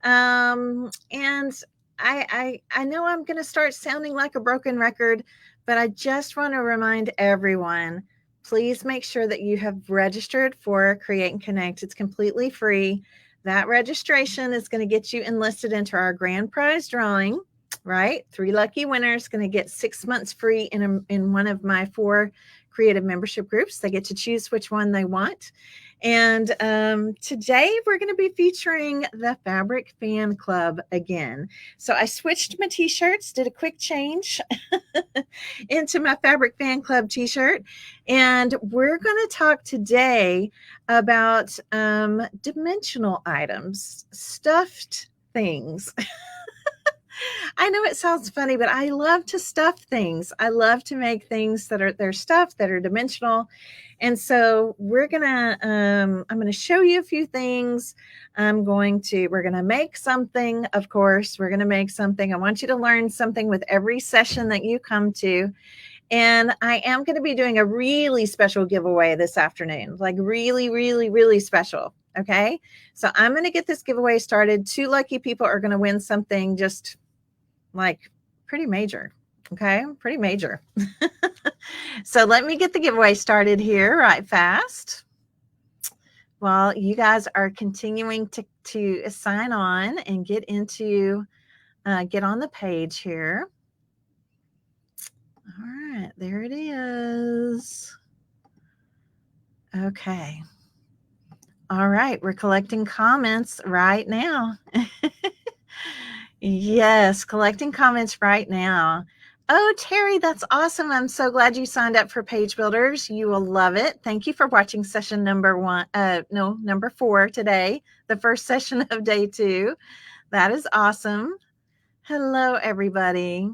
And I know I'm going to start sounding like a broken record, but I just want to remind everyone, please make sure that you have registered for Create and Connect. It's completely free. That registration is going to get you enlisted into our grand prize drawing, right? 3 lucky winners going to get 6 months free in one of my 4 creative membership groups. They get to choose which one they want. And today we're going to be featuring the Fabric Fan Club again. So I switched my t-shirts, did a quick change into my Fabric Fan Club t-shirt. And we're going to talk today about dimensional items, stuffed things. I know it sounds funny, but I love to stuff things. I love to make things they're stuffed, that are dimensional. And so we're gonna I'm gonna show you a few things. We're gonna make something, of course. We're gonna make something. I want you to learn something with every session that you come to. And I am going to be doing a really special giveaway this afternoon, like really, really, really special. Okay. So I'm going to get this giveaway started. 2 lucky people are going to win something just like pretty major. Okay. Pretty major. So let me get the giveaway started here right fast while you guys are continuing to sign on and get on the page here. All right, there it is. Okay. All right, we're collecting comments right now. Yes, collecting comments right now. Oh, Terry, that's awesome. I'm so glad you signed up for Page Builders. You will love it. Thank you for watching session number 4 today, the first session of day 2. That is awesome. Hello, everybody.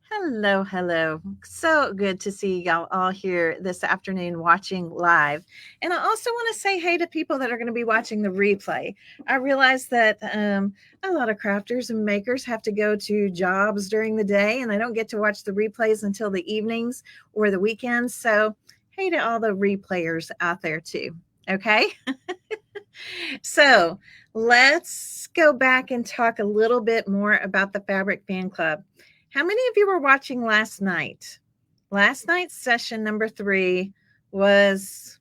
Hello. So good to see y'all all here this afternoon watching live. And I also want to say hey to people that are going to be watching the replay. I realize that a lot of crafters and makers have to go to jobs during the day and they don't get to watch the replays until the evenings or the weekends. So hey to all the replayers out there too. Okay. So let's go back and talk a little bit more about the Fabric Fan Club. How many of you were watching last night? Last night's session number 3 was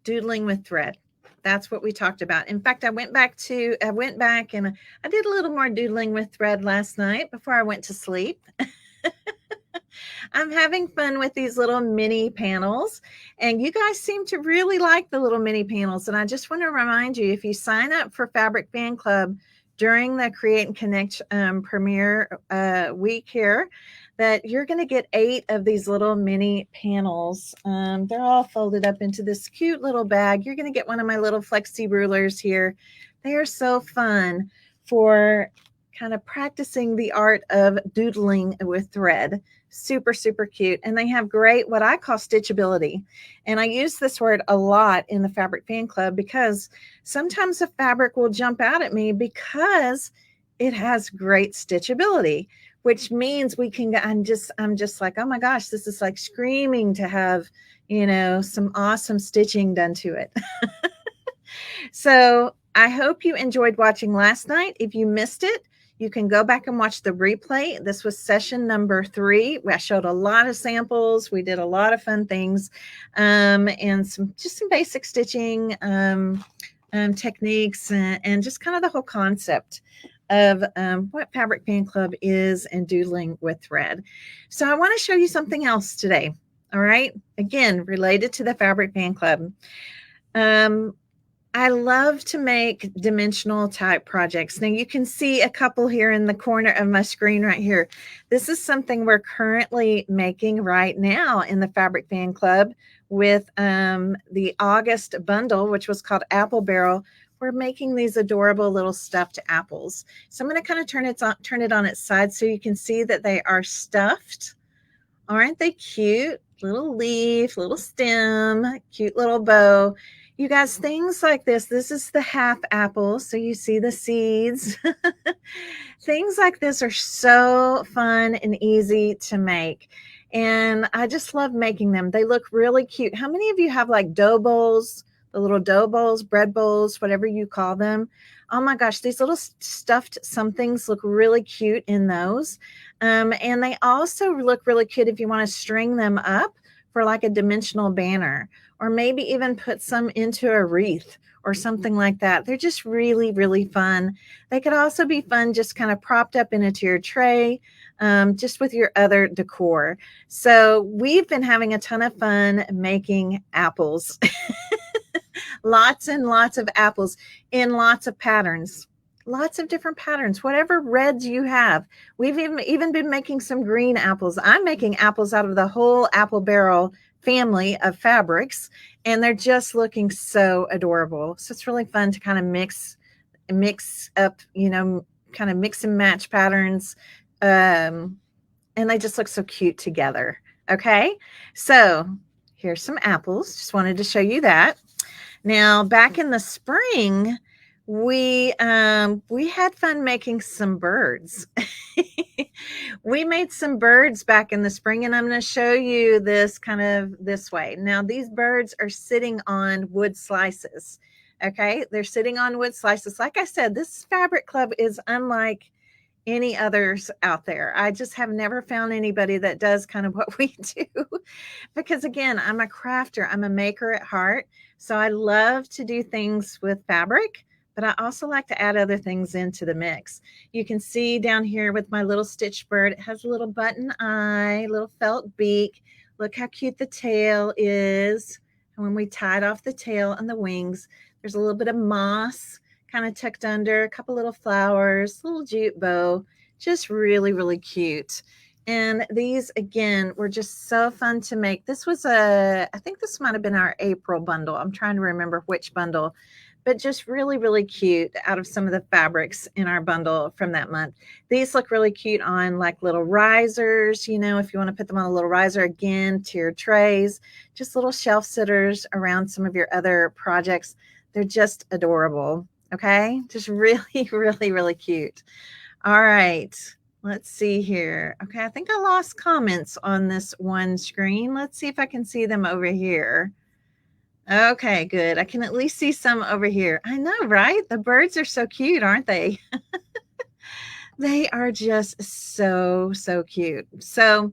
doodling with thread. That's what we talked about. In fact, I went back and I did a little more doodling with thread last night before I went to sleep. I'm having fun with these little mini panels, and you guys seem to really like the little mini panels. And I just want to remind you, if you sign up for Fabric Fan Club during the Create and Connect premiere week here, that you're going to get 8 of these little mini panels. They're all folded up into this cute little bag. You're going to get one of my little flexi rulers here. They are so fun for kind of practicing the art of doodling with thread. Super, super cute. And they have great, what I call stitchability. And I use this word a lot in the Fabric Fan Club because sometimes the fabric will jump out at me because it has great stitchability, which means I'm just like, oh my gosh, this is like screaming to have, some awesome stitching done to it. So I hope you enjoyed watching last night. If you missed it, you can go back and watch the replay. This was session number 3. I showed a lot of samples. We did a lot of fun things, and some basic stitching techniques, and just kind of the whole concept of what Fabric Fan Club is and doodling with thread. So I want to show you something else today. All right. Again, related to the Fabric Fan Club. I love to make dimensional type projects. Now you can see a couple here in the corner of my screen right here. This is something we're currently making right now in the Fabric Fan Club with the August bundle, which was called Apple Barrel. We're making these adorable little stuffed apples. So I'm going to kind of turn it on its side so you can see that they are stuffed. Aren't they cute? Little leaf, little stem, cute little bow. You guys, things like this is the half apple, so you see the seeds. Things like this are so fun and easy to make, and I just love making them. They look really cute. How many of you have like dough bowls, the little dough bowls, bread bowls, whatever you call them. Oh my gosh, these little stuffed somethings look really cute in those. And they also look really cute if you want to string them up for like a dimensional banner, or maybe even put some into a wreath or something like that. They're just really, really fun. They could also be fun just kind of propped up into your tray, just with your other decor. So we've been having a ton of fun making apples. Lots and lots of apples in lots of patterns, lots of different patterns, whatever reds you have. We've even been making some green apples. I'm making apples out of the whole apple barrel family of fabrics, and they're just looking so adorable. So it's really fun to kind of mix up, kind of mix and match patterns. And they just look so cute together. Okay, so here's some apples. Just wanted to show you that. Now, back in the spring, we had fun making some birds. We made some birds back in the spring, and I'm going to show you this kind of this way. Now, these birds are sitting on wood slices. Okay, they're sitting on wood slices. Like I said, this fabric club is unlike any others out there. I just have never found anybody that does kind of what we do. Because again, I'm a crafter, I'm a maker at heart. So I love to do things with fabric, but I also like to add other things into the mix. You can see down here with my little stitch bird, it has a little button eye, little felt beak. Look how cute the tail is. And when we tied off the tail and the wings, there's a little bit of moss kind of tucked under, a couple little flowers, little jute bow, just really, really cute. And these, again, were just so fun to make. This was I think this might have been our April bundle. I'm trying to remember which bundle, but just really, really cute out of some of the fabrics in our bundle from that month. These look really cute on like little risers, if you want to put them on a little riser, again, to your trays, just little shelf sitters around some of your other projects. They're just adorable. Okay, just really, really, really cute. All right. Let's see here. Okay, I think I lost comments on this one screen. Let's see if I can see them over here. Okay, good. I can at least see some over here. I know, right? The birds are so cute, aren't they? They are just so, so cute. So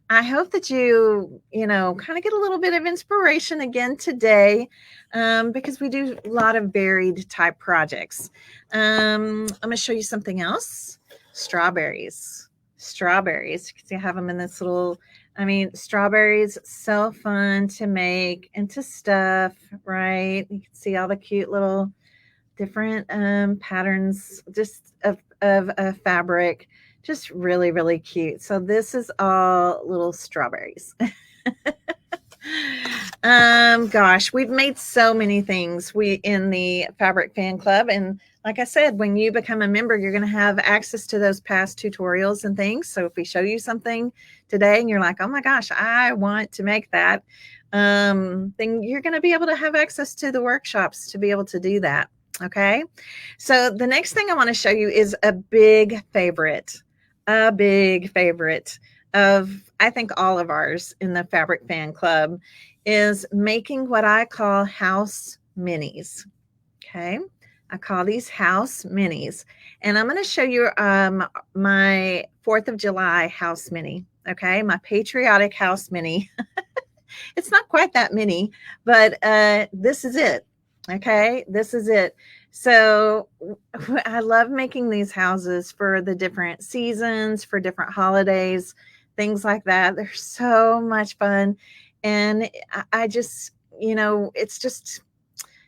I hope that you kind of get a little bit of inspiration again today, because we do a lot of varied type projects. I'm going to show you something else. Strawberries. You can see I have them in this little, strawberries, so fun to make and to stuff, right? You can see all the cute little different patterns just of fabric, just really, really cute. So this is all little strawberries. Gosh, we've made so many things in the Fabric Fan Club. And like I said, when you become a member, you're going to have access to those past tutorials and things. So if we show you something today and you're like, oh my gosh, I want to make that, then you're going to be able to have access to the workshops to be able to do that. Okay. So the next thing I want to show you is a big favorite of, I think, all of ours in the Fabric Fan Club, is making what I call house minis. Okay. I call these house minis, and I'm going to show you my 4th of July house mini. Okay. My patriotic house mini. It's not quite that mini, but this is it. Okay, this is it. So I love making these houses for the different seasons, for different holidays, things like that. They're so much fun. And I just, it's just,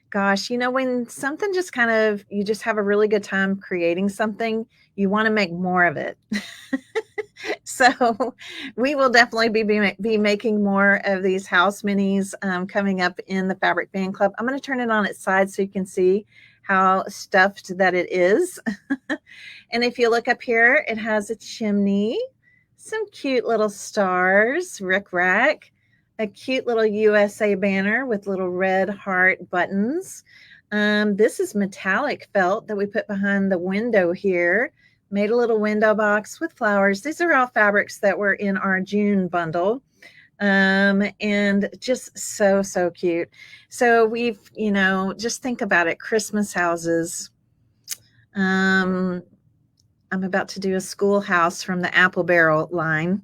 gosh, when something just kind of, you just have a really good time creating something, you want to make more of it. So we will definitely be making more of these house minis coming up in the Fabric Fan Club. I'm going to turn it on its side so you can see how stuffed that it is. And if you look up here, it has a chimney, some cute little stars, rickrack, a cute little USA banner with little red heart buttons. This is metallic felt that we put behind the window here. Made a little window box with flowers. These are all fabrics that were in our June bundle. And just so, so cute. So we've, just think about it, Christmas houses. Um, I'm about to do a schoolhouse from the Apple Barrel line.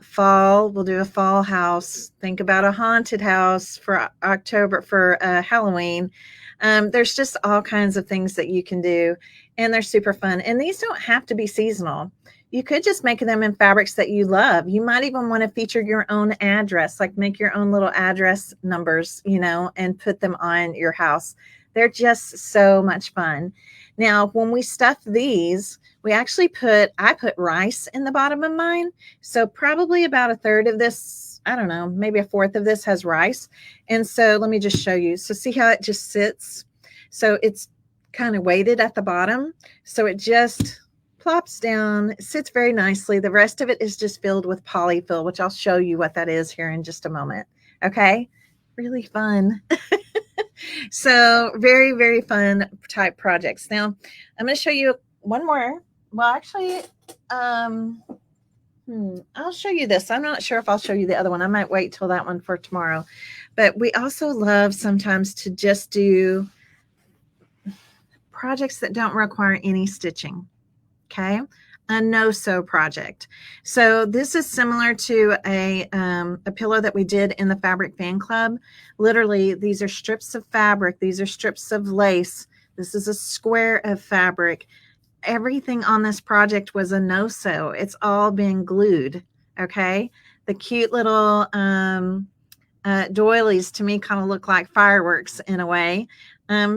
Fall, we'll do a fall house. Think about a haunted house for October, for Halloween. There's just all kinds of things that you can do, and they're super fun. And these don't have to be seasonal. You could just make them in fabrics that you love. You might even want to feature your own address, like make your own little address numbers, and put them on your house. They're just so much fun. Now, when we stuff these, I put rice in the bottom of mine. So probably about a third of this, I don't know, maybe a fourth of this has rice. And so let me just show you. So see how it just sits? So it's kind of weighted at the bottom. So it just plops down, sits very nicely. The rest of it is just filled with polyfill, which I'll show you what that is here in just a moment. Okay. Really fun. So very, very fun type projects. Now I'm going to show you one more. Well, actually, I'll show you this. I'm not sure if I'll show you the other one. I might wait till that one for tomorrow. But we also love sometimes to just do projects that don't require any stitching. Okay. A no-sew project. So this is similar to a pillow that we did in the Fabric Fan Club. Literally, these are strips of fabric. These are strips of lace. This is a square of fabric. Everything on this project was a no-sew. It's all been glued. Okay. The cute little doilies to me kind of look like fireworks in a way.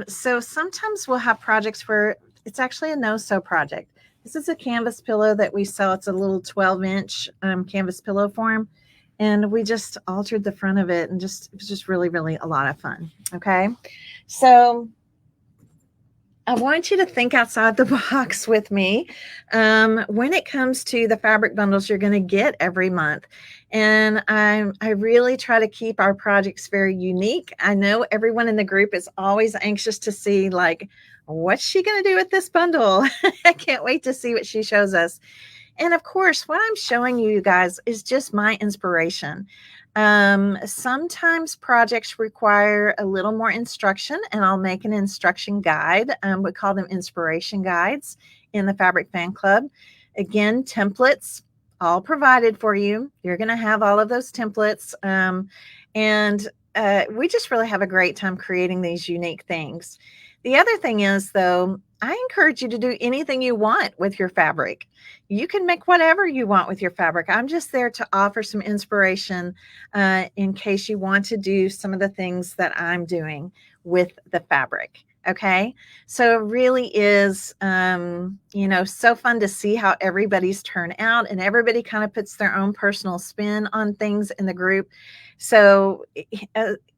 So sometimes we'll have projects where it's actually a no-sew project. This is a canvas pillow that we sell. It's a little 12-inch canvas pillow form. And we just altered the front of it, and it was just really, really a lot of fun. Okay. So I want you to think outside the box with me when it comes to the fabric bundles you're going to get every month. And I really try to keep our projects very unique. I know everyone in the group is always anxious to see, like, what's she going to do with this bundle? I can't wait to see what she shows us. And of course, what I'm showing you guys is just my inspiration. Sometimes projects require a little more instruction, and I'll make an instruction guide. We call them inspiration guides in the Fabric Fan Club. Again, templates all provided for you. You're going to have all of those templates. And we just really have a great time creating these unique things. The other thing is, though, I encourage you to do anything you want with your fabric. You can make whatever you want with your fabric. I'm just there to offer some inspiration in case you want to do some of the things that I'm doing with the fabric. Okay. So it really is, so fun to see how everybody's turn out, and everybody kind of puts their own personal spin on things in the group. So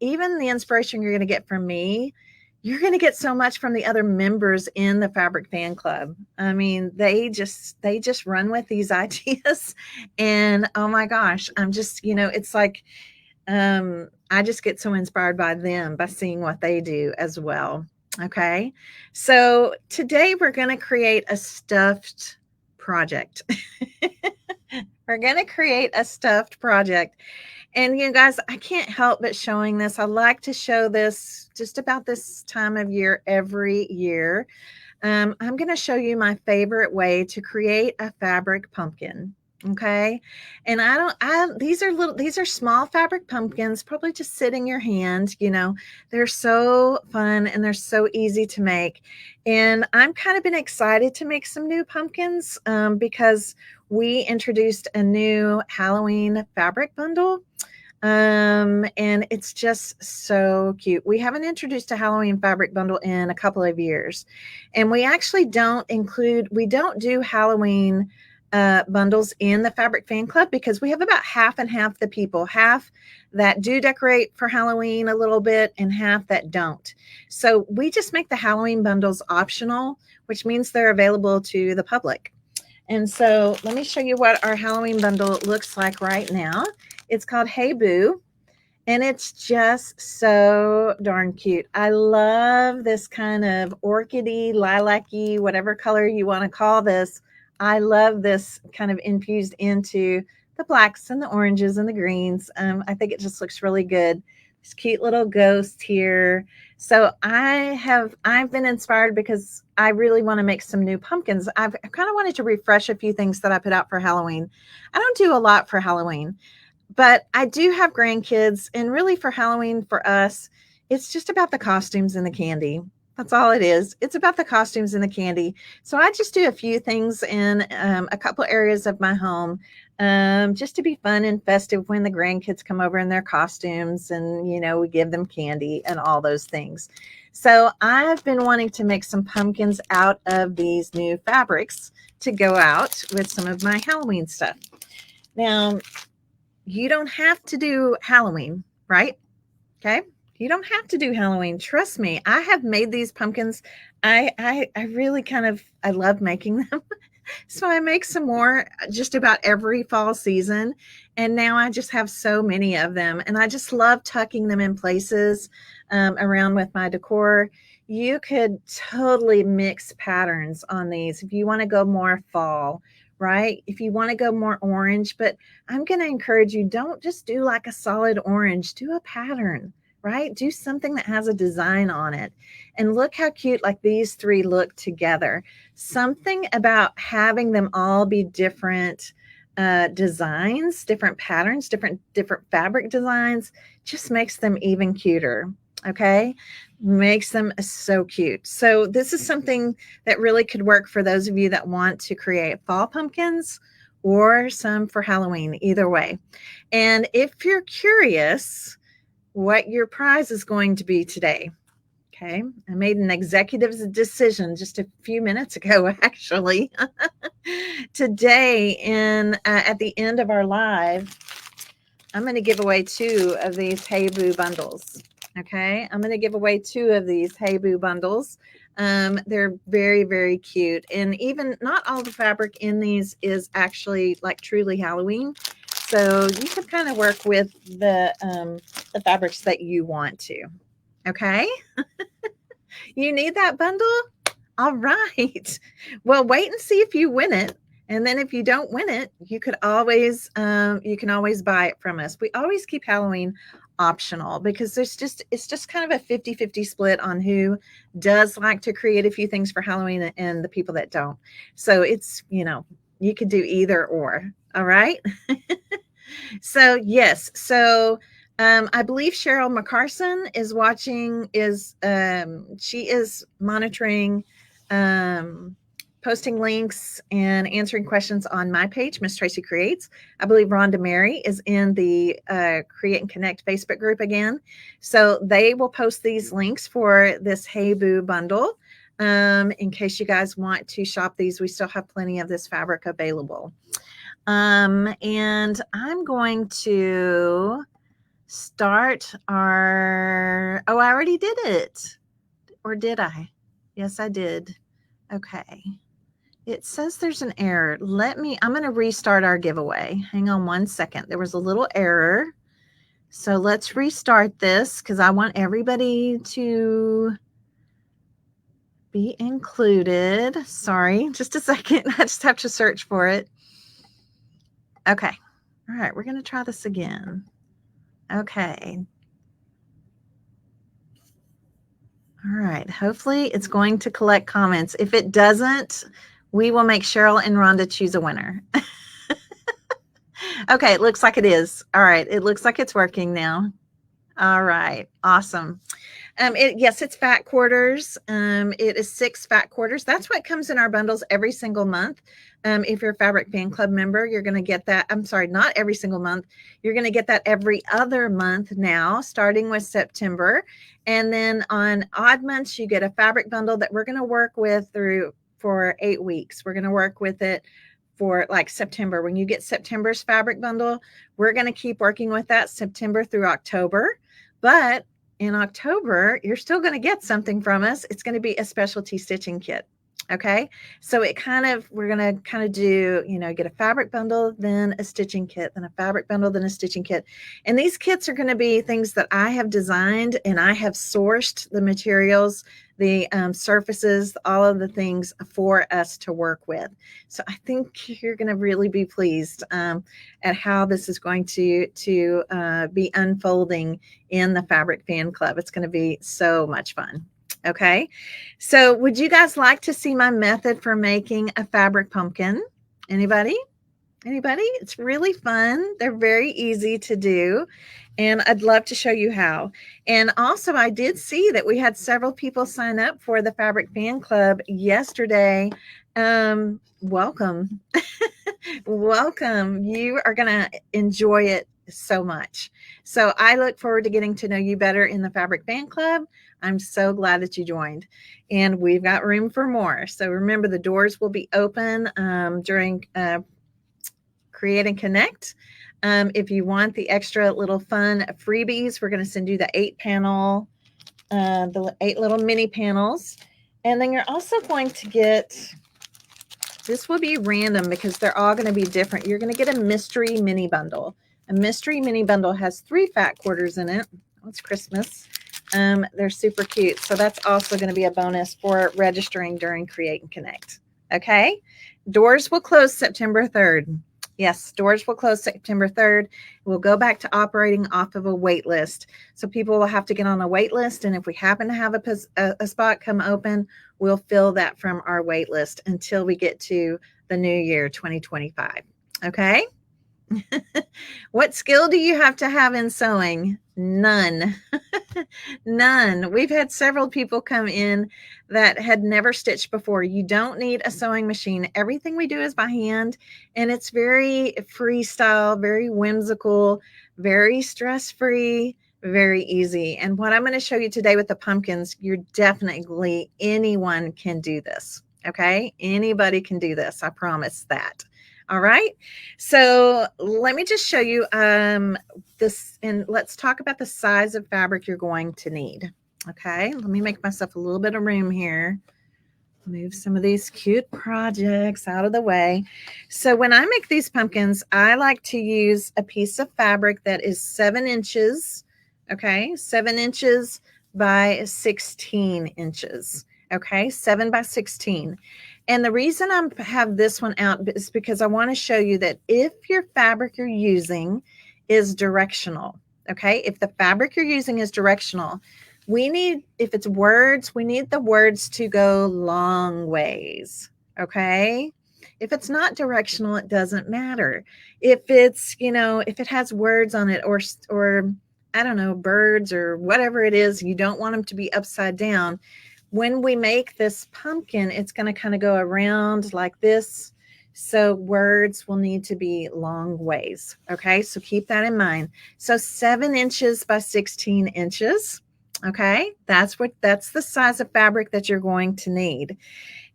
even the inspiration you're going to get from me, you're going to get so much from the other members in the Fabric Fan Club. I mean, they just run with these ideas, and oh my gosh, I'm just, it's like, I just get so inspired by them, by seeing what they do as well. Okay. So today we're going to create a stuffed project. We're going to create a stuffed project. And you guys, I can't help but showing this. I like to show this just about this time of year every year. I'm going to show you my favorite way to create a fabric pumpkin. Okay. And these are small fabric pumpkins, probably just sit in your hand. They're so fun and they're so easy to make. And I'm kind of been excited to make some new pumpkins because we introduced a new Halloween fabric bundle. And it's just so cute. We haven't introduced a Halloween fabric bundle in a couple of years. And we actually don't do Halloween bundles in the Fabric Fan Club because we have about half and half the people, half that do decorate for Halloween a little bit and half that don't. So we just make the Halloween bundles optional, which means they're available to the public. And so let me show you what our Halloween bundle looks like right now. It's called Hey Boo, and it's just so darn cute. I love this kind of orchidy, lilac-y, whatever color you want to call this. I love this kind of infused into the blacks and the oranges and the greens. I think it just looks really good. This cute little ghost here. So I've been inspired because I really want to make some new pumpkins. I've kind of wanted to refresh a few things that I put out for Halloween. I don't do a lot for Halloween, but I do have grandkids, and really for Halloween for us, it's just about the costumes and the candy. That's all it is. It's about the costumes and the candy. So I just do a few things in a couple areas of my home, just to be fun and festive when the grandkids come over in their costumes, and we give them candy and all those things. So I've been wanting to make some pumpkins out of these new fabrics to go out with some of my Halloween stuff. Now, you don't have to do Halloween, right? Okay. You don't have to do Halloween. Trust me. I have made these pumpkins. I really I love making them. So I make some more just about every fall season. And now I just have so many of them. And I just love tucking them in places around with my decor. You could totally mix patterns on these if you want to go more fall, right? If you want to go more orange, but I'm going to encourage you, don't just do like a solid orange, do a pattern, right? Do something that has a design on it. And look how cute like these three look together. Something about having them all be different designs, different patterns, different fabric designs, just makes them even cuter. Okay, makes them so cute. So this is something that really could work for those of you that want to create fall pumpkins or some for Halloween, either way. And if you're curious what your prize is going to be today, okay, I made an executive decision just a few minutes ago, actually. Today, at the end of our live, I'm going to give away 2 of these Hey Boo bundles. Okay, I'm going to give away 2 of these Hey Boo bundles. They're very, very cute. And even not all the fabric in these is actually like truly Halloween. So you can kind of work with the fabrics that you want to. Okay. You need that bundle? All right. Well, wait and see if you win it. And then if you don't win it, you can always buy it from us. We always keep Halloween optional because it's just kind of a 50-50 split on who does like to create a few things for Halloween and the people that don't. So it's, you could do either or. All right. So yes. So I believe Cheryl McCarson is watching, she is monitoring, posting links and answering questions on my page, Miss Tracy Creates. I believe Rhonda Mary is in the Create and Connect Facebook group again. So they will post these links for this Hey Boo bundle. In case you guys want to shop these, we still have plenty of this fabric available. And I'm going to start I already did it. Or did I? Yes, I did. Okay. It says there's an error. I'm going to restart our giveaway. Hang on one second. There was a little error. So let's restart this because I want everybody to be included. Sorry, just a second. I just have to search for it. Okay. All right. We're going to try this again. Okay. All right. Hopefully it's going to collect comments. If it doesn't, we will make Cheryl and Rhonda choose a winner. Okay. It looks like it is. All right. It looks like it's working now. All right. Awesome. Yes, it's fat quarters. It is 6 fat quarters. That's what comes in our bundles every single month. If you're a Fabric Fan Club member, you're going to get that. I'm sorry, not every single month. You're going to get that every other month now, starting with September. And then on odd months, you get a fabric bundle that we're going to work with for 8 weeks. We're going to work with it for like September. When you get September's fabric bundle, we're going to keep working with that September through October. But in October, you're still going to get something from us. It's going to be a specialty stitching kit. Okay. So we're going to kind of do, get a fabric bundle, then a stitching kit, then a fabric bundle, then a stitching kit. And these kits are going to be things that I have designed and I have sourced the materials the surfaces, all of the things for us to work with. So I think you're going to really be pleased at how this is going to be unfolding in the Fabric Fan Club. It's going to be so much fun. Okay, so would you guys like to see my method for making a fabric pumpkin? Anybody? Anybody? It's really fun. They're very easy to do, and I'd love to show you how. And also, I did see that we had several people sign up for the Fabric Fan Club yesterday. Welcome. Welcome. You are going to enjoy it so much. So I look forward to getting to know you better in the Fabric Fan Club. I'm so glad that you joined, and we've got room for more. So remember, the doors will be open during Create and Connect. If you want the extra little fun freebies, we're going to send you the 8-panel, the 8 little mini panels. And then you're also going to get, this will be random because they're all going to be different. You're going to get a mystery mini bundle. A mystery mini bundle has 3 fat quarters in it. Oh, it's Christmas. They're super cute. So that's also going to be a bonus for registering during Create and Connect. Okay. Doors will close September 3rd. Yes, doors will close September 3rd. We'll go back to operating off of a wait list. So people will have to get on a wait list. And if we happen to have a spot come open, we'll fill that from our wait list until we get to the new year, 2025. Okay. What skill do you have to have in sewing? None. None. We've had several people come in that had never stitched before. You don't need a sewing machine. Everything we do is by hand, and it's very freestyle, very whimsical, very stress-free, very easy. And what I'm going to show you today with the pumpkins, you're definitely, anyone can do this. Okay? Anybody can do this. I promise that. All right. So let me just show you this, and let's talk about the size of fabric you're going to need. Okay. Let me make myself a little bit of room here. Move some of these cute projects out of the way. So when I make these pumpkins, I like to use a piece of fabric that is 7 inches. Okay. 7 inches by 16 inches. Okay. 7 by 16. And the reason I have this one out is because I want to show you that if your fabric you're using is directional, okay, if the fabric you're using is directional, we need, if it's words, we need the words to go long ways, okay? If it's not directional, it doesn't matter. If it's, you know, if it has words on it or I don't know, birds or whatever it is, you don't want them to be upside down. When we make this pumpkin, it's going to kind of go around like this. So words will need to be long ways. Okay, so keep that in mind. So 7 inches by 16 inches. Okay, that's the size of fabric that you're going to need.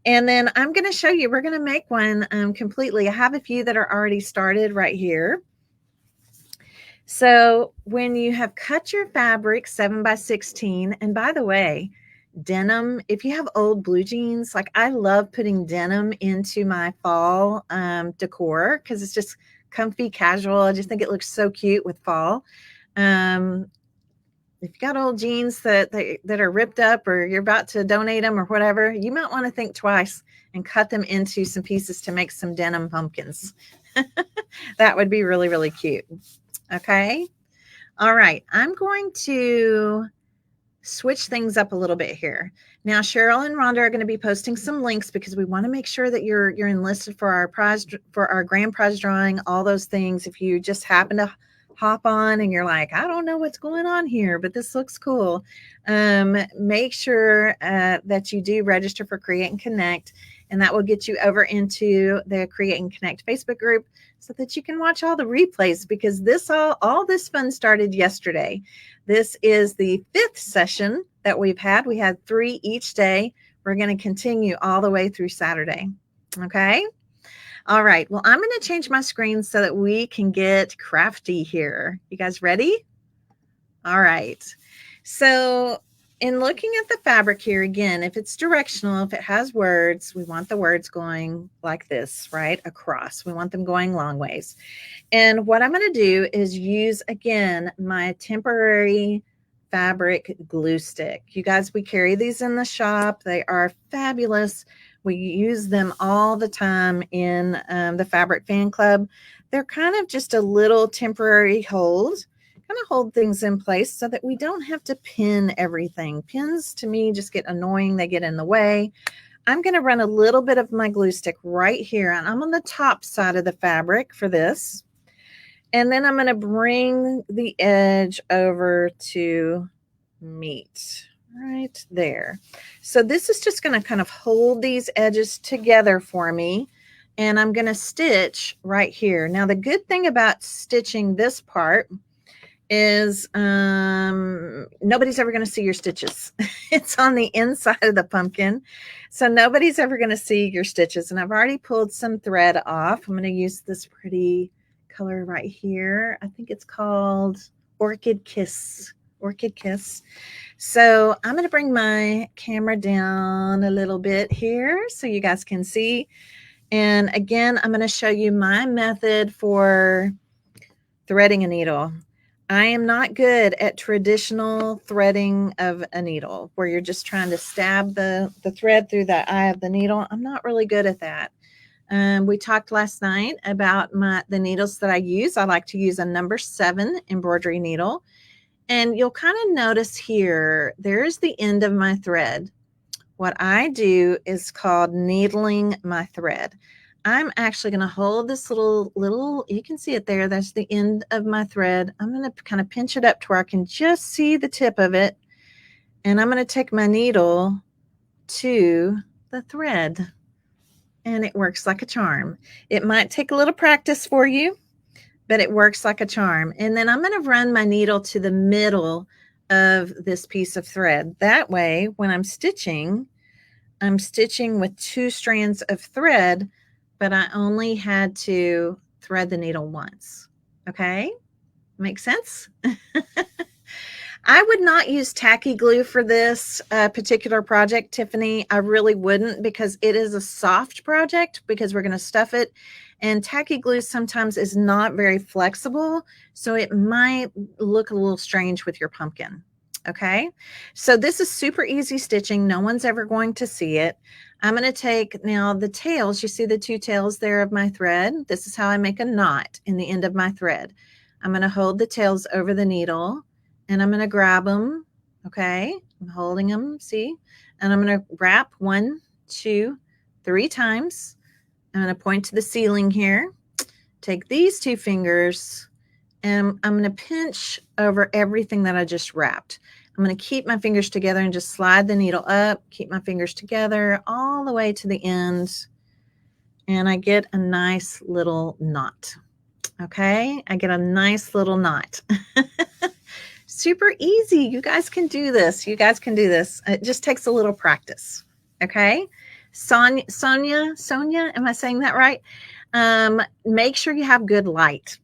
And then I'm going to show you, we're going to make one completely. I have a few that are already started right here. So when you have cut your fabric 7 by 16, and by the way, denim, if you have old blue jeans, like I love putting denim into my fall decor because it's just comfy, casual. I just think it looks so cute with fall. If you got old jeans that are ripped up or you're about to donate them or whatever, you might want to think twice and cut them into some pieces to make some denim pumpkins. That would be really, really cute. Okay. All right. I'm going to switch things up a little bit here. Now, Cheryl and Rhonda are going to be posting some links because we want to make sure that you're enlisted for our prize, for our grand prize drawing, all those things. If you just happen to hop on and you're like, I don't know what's going on here, but this looks cool. Make sure that you do register for Create and Connect, and that will get you over into the Create and Connect Facebook group so that you can watch all the replays, because all this fun started yesterday. This is the 5th session that we've had. We had 3 each day. We're going to continue all the way through Saturday. Okay. All right. Well, I'm going to change my screen so that we can get crafty here. You guys ready? All right. So in looking at the fabric here, again, if it's directional, if it has words, we want the words going like this, right? Across. We want them going long ways. And what I'm going to do is use, again, my temporary fabric glue stick. You guys, we carry these in the shop. They are fabulous. We use them all the time in the Fabric Fan Club. They're kind of just a little temporary hold, kind of hold things in place so that we don't have to pin everything. Pins to me just get annoying. They get in the way. I'm going to run a little bit of my glue stick right here, and I'm on the top side of the fabric for this. And then I'm going to bring the edge over to meet right there. So this is just going to kind of hold these edges together for me. And I'm going to stitch right here. Now, the good thing about stitching this part is nobody's ever going to see your stitches. It's on the inside of the pumpkin. So nobody's ever going to see your stitches. And I've already pulled some thread off. I'm going to use this pretty color right here. I think it's called Orchid Kiss. Orchid Kiss. So I'm going to bring my camera down a little bit here so you guys can see. And again, I'm going to show you my method for threading a needle. I am not good at traditional threading of a needle where you're just trying to stab the thread through the eye of the needle. I'm not really good at that. We talked last night about the needles that I use. I like to use a number 7 embroidery needle. And you'll kind of notice here, there's the end of my thread. What I do is called needling my thread. I'm actually going to hold this little, you can see it there. That's the end of my thread. I'm going to kind of pinch it up to where I can just see the tip of it. And I'm going to take my needle to the thread. And it works like a charm. It might take a little practice for you, but it works like a charm. And then I'm going to run my needle to the middle of this piece of thread. That way, when I'm stitching with 2 strands of thread, but I only had to thread the needle once. Okay? Makes sense? I would not use tacky glue for this particular project, Tiffany. I really wouldn't, because it is a soft project because we're going to stuff it. And tacky glue sometimes is not very flexible, so it might look a little strange with your pumpkin. Okay, so this is super easy stitching. No one's ever going to see it. I'm going to take now the tails. You see the 2 tails there of my thread. This is how I make a knot in the end of my thread. I'm going to hold the tails over the needle, and I'm going to grab them. Okay, I'm holding them, see? And I'm going to wrap 1, 2, 3 times. I'm going to point to the ceiling here. Take these 2 fingers, and I'm going to pinch over everything that I just wrapped. I'm going to keep my fingers together and just slide the needle up, keep my fingers together all the way to the end, and I get a nice little knot. Okay, I get a nice little knot. Super easy. You guys can do this. You guys can do this. It just takes a little practice. Okay, Sonia, am I saying that right? Make sure you have good light.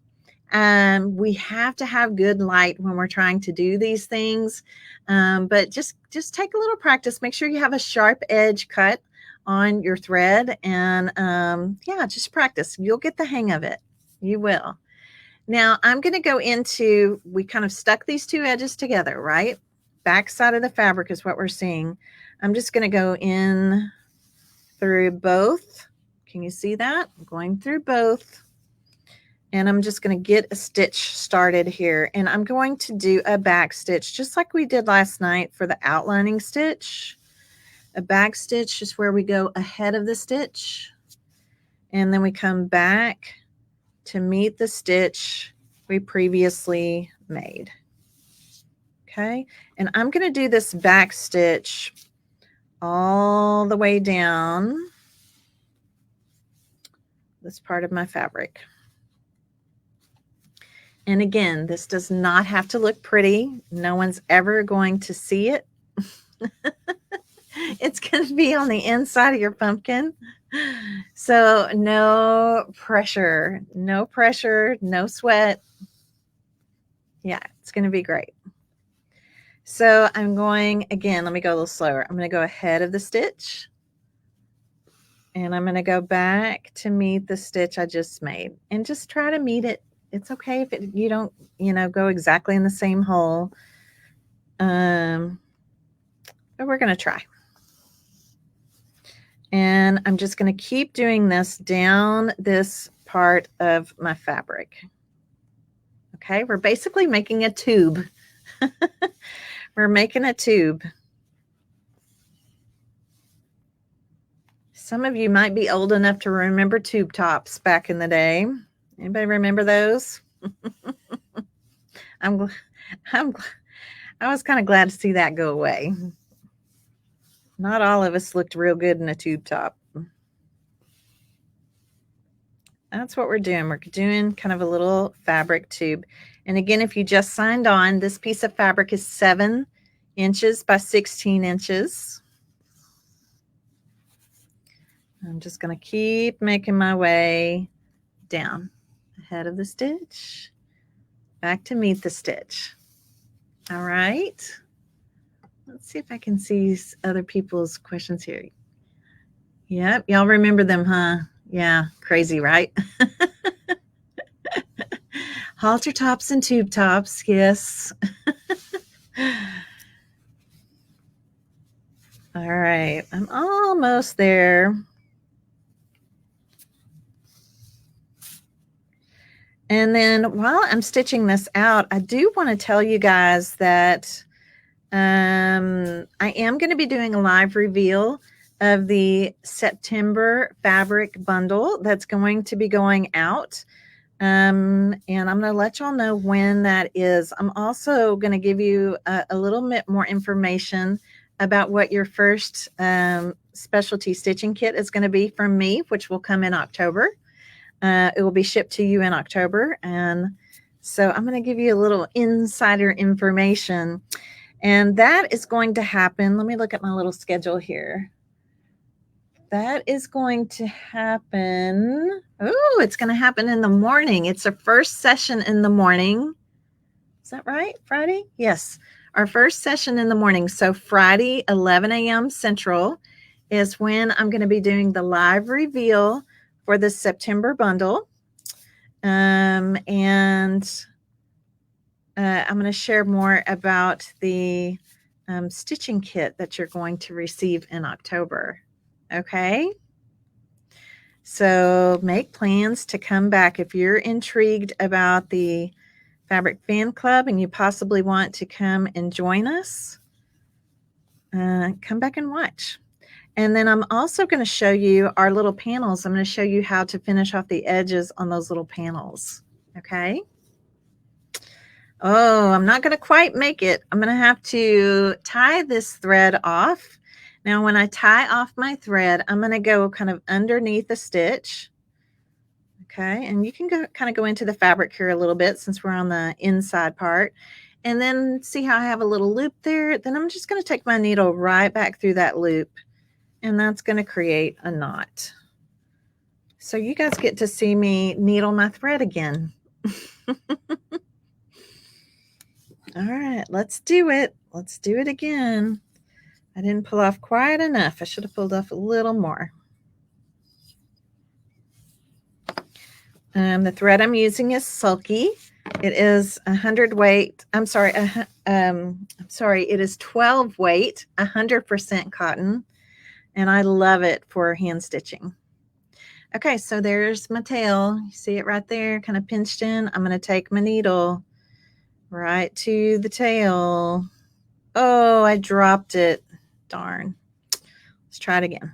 We have to have good light when we're trying to do these things, but just take a little practice. Make sure you have a sharp edge cut on your thread, and yeah, just practice. You'll get the hang of it. You will. Now I'm going to go into, we kind of stuck these 2 edges together, right? Back side of the fabric is what we're seeing. I'm just going to go in through both. Can you see that? I'm going through both. And I'm just going to get a stitch started here. And I'm going to do a back stitch, just like we did last night for the outlining stitch. A back stitch is where we go ahead of the stitch. And then we come back to meet the stitch we previously made. Okay. And I'm going to do this back stitch all the way down this part of my fabric. And again, this does not have to look pretty. No one's ever going to see it. It's going to be on the inside of your pumpkin. So no pressure, no sweat. Yeah, it's going to be great. So I'm going, again, let me go a little slower. I'm going to go ahead of the stitch. And I'm going to go back to meet the stitch I just made. And just try to meet it. It's okay if you don't, go exactly in the same hole. But we're going to try. And I'm just going to keep doing this down this part of my fabric. Okay, we're basically making a tube. We're making a tube. Some of you might be old enough to remember tube tops back in the day. Anybody remember those? I was kind of glad to see that go away. Not all of us looked real good in a tube top. That's what we're doing. We're doing kind of a little fabric tube. And again, if you just signed on, this piece of fabric is 7 inches by 16 inches. I'm just going to keep making my way down ahead of the stitch, back to meet the stitch. All right. Let's see if I can see other people's questions here. Yep, y'all remember them, huh? Yeah, crazy, right? Halter tops and tube tops, yes. All right, I'm almost there. And then while I'm stitching this out, I do want to tell you guys that I am going to be doing a live reveal of the September fabric bundle that's going to be going out. And I'm going to let y'all know when that is. I'm also going to give you a little bit more information about what your first specialty stitching kit is going to be from me, which will come in October. It will be shipped to you in October. And so I'm going to give you a little insider information. And that is going to happen. Let me look at my little schedule here. That is going to happen. Oh, it's going to happen in the morning. It's our first session in the morning. Is that right? Friday? Yes. Our first session in the morning. So Friday, 11 a.m. Central is when I'm going to be doing the live reveal for the September bundle. And I'm going to share more about the stitching kit that you're going to receive in October. Okay. So make plans to come back. If you're intrigued about the Fabric Fan Club and you possibly want to come and join us, come back and watch. And then I'm also going to show you our little panels. I'm going to show you how to finish off the edges on those little panels. Okay. Oh, I'm not going to quite make it. I'm going to have to tie this thread off. Now, when I tie off my thread, I'm going to go kind of underneath the stitch. Okay, and you can kind of go into the fabric here a little bit since we're on the inside part. And then see how I have a little loop there? Then I'm just going to take my needle right back through that loop. And that's going to create a knot. So you guys get to see me needle my thread again. All right, let's do it. Let's do it again. I didn't pull off quite enough. I should have pulled off a little more. The thread I'm using is Sulky. It is 100 weight. I'm sorry. It is 12 weight, 100% cotton. And I love it for hand stitching. Okay, so there's my tail. You see it right there, kind of pinched in. I'm going to take my needle right to the tail. Oh, I dropped it. Darn. Let's try it again.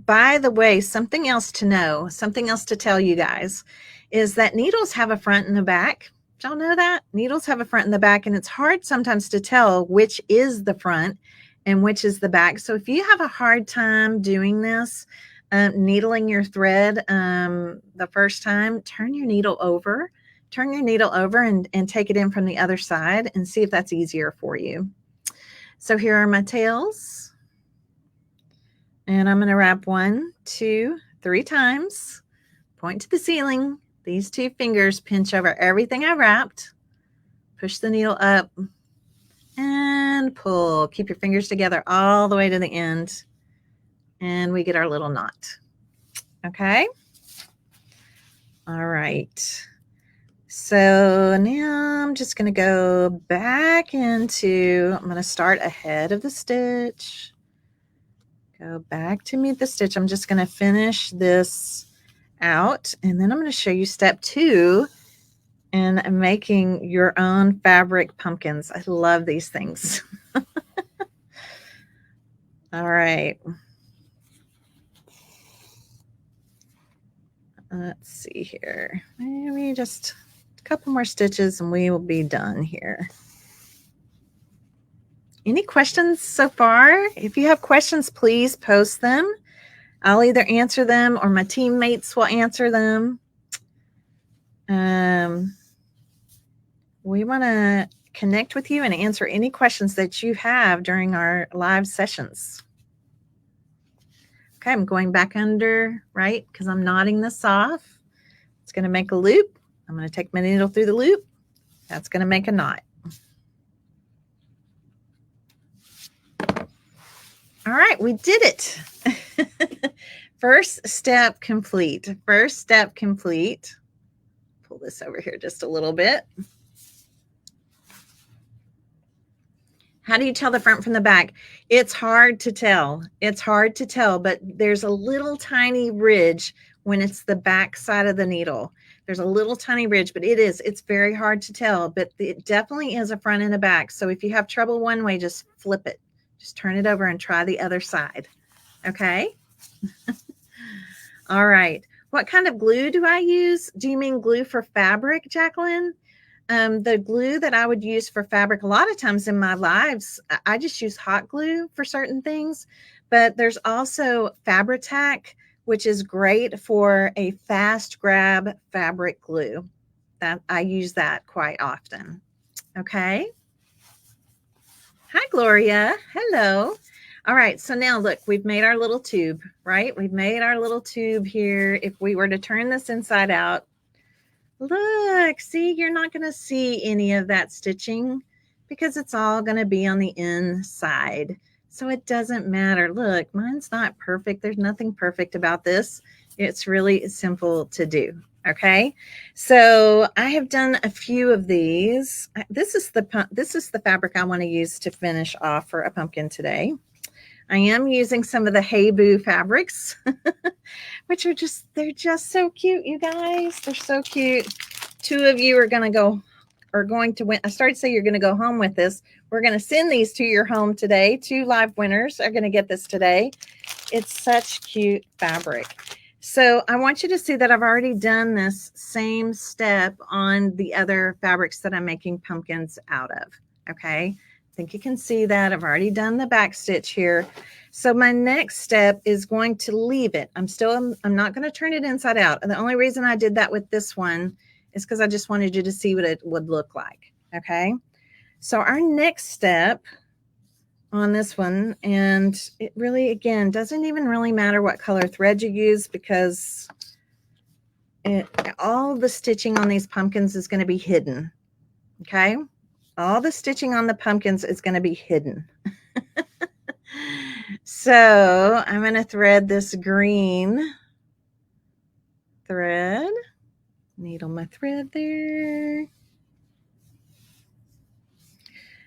By the way, something else to know, something else to tell you guys is that needles have a front and a back. Did y'all know that? Needles have a front and the back, and it's hard sometimes to tell which is the front and which is the back. So if you have a hard time doing this, needling your thread the first time, turn your needle over and take it in from the other side and see if that's easier for you. So here are my tails. And I'm going to wrap 1, 2, 3 times. Point to the ceiling. These 2 fingers pinch over everything I wrapped. Push the needle up and pull. Keep your fingers together all the way to the end. And we get our little knot. Okay. All right. So now I'm just going to go back into, I'm going to start ahead of the stitch. Go back to meet the stitch. I'm just going to finish this out, and then I'm going to show you step 2 in making your own fabric pumpkins. I love these things. All right. Let's see here. Maybe just a couple more stitches and we will be done here. Any questions so far? If you have questions, please post them. I'll either answer them or my teammates will answer them. We want to connect with you and answer any questions that you have during our live sessions. Okay, I'm going back under, right, because I'm knotting this off. It's going to make a loop. I'm going to take my needle through the loop. That's going to make a knot. All right, we did it. First step complete. First step complete. Pull this over here just a little bit. How do you tell the front from the back? It's hard to tell. It's hard to tell, but there's a little tiny ridge when it's the back side of the needle. There's a little tiny ridge, but it's very hard to tell, but it definitely is a front and a back. So if you have trouble one way, just flip it. Just turn it over and try the other side. Okay? All right. What kind of glue do I use? Do you mean glue for fabric, Jacqueline? The glue that I would use for fabric, a lot of times in my lives, I just use hot glue for certain things, but there's also Fabri-Tac, which is great for a fast grab fabric glue. That I use that quite often. Okay. Hi, Gloria. Hello. All right. So now look, we've made our little tube, right? We've made our little tube here. If we were to turn this inside out, look, see, you're not going to see any of that stitching because it's all going to be on the inside. So it doesn't matter. Look, mine's not perfect. There's nothing perfect about this. It's really simple to do. Okay. So I have done a few of these. This is the fabric I want to use to finish off for a pumpkin today. I am using some of the Hey Boo fabrics, which are they're just so cute, you guys. They're so cute. 2 of you are going to win. I started to say you're going to go home with this. We're going to send these to your home today. 2 live winners are going to get this today. It's such cute fabric. So I want you to see that I've already done this same step on the other fabrics that I'm making pumpkins out of. Okay. I think you can see that I've already done the back stitch here. So my next step is going to leave it. I'm not going to turn it inside out. And the only reason I did that with this one is because I just wanted you to see what it would look like. Okay. So our next step on this one, and it really, again, doesn't even really matter what color thread you use because all the stitching on these pumpkins is going to be hidden. Okay. All the stitching on the pumpkins is going to be hidden. So I'm going to thread this green thread. Needle my thread there.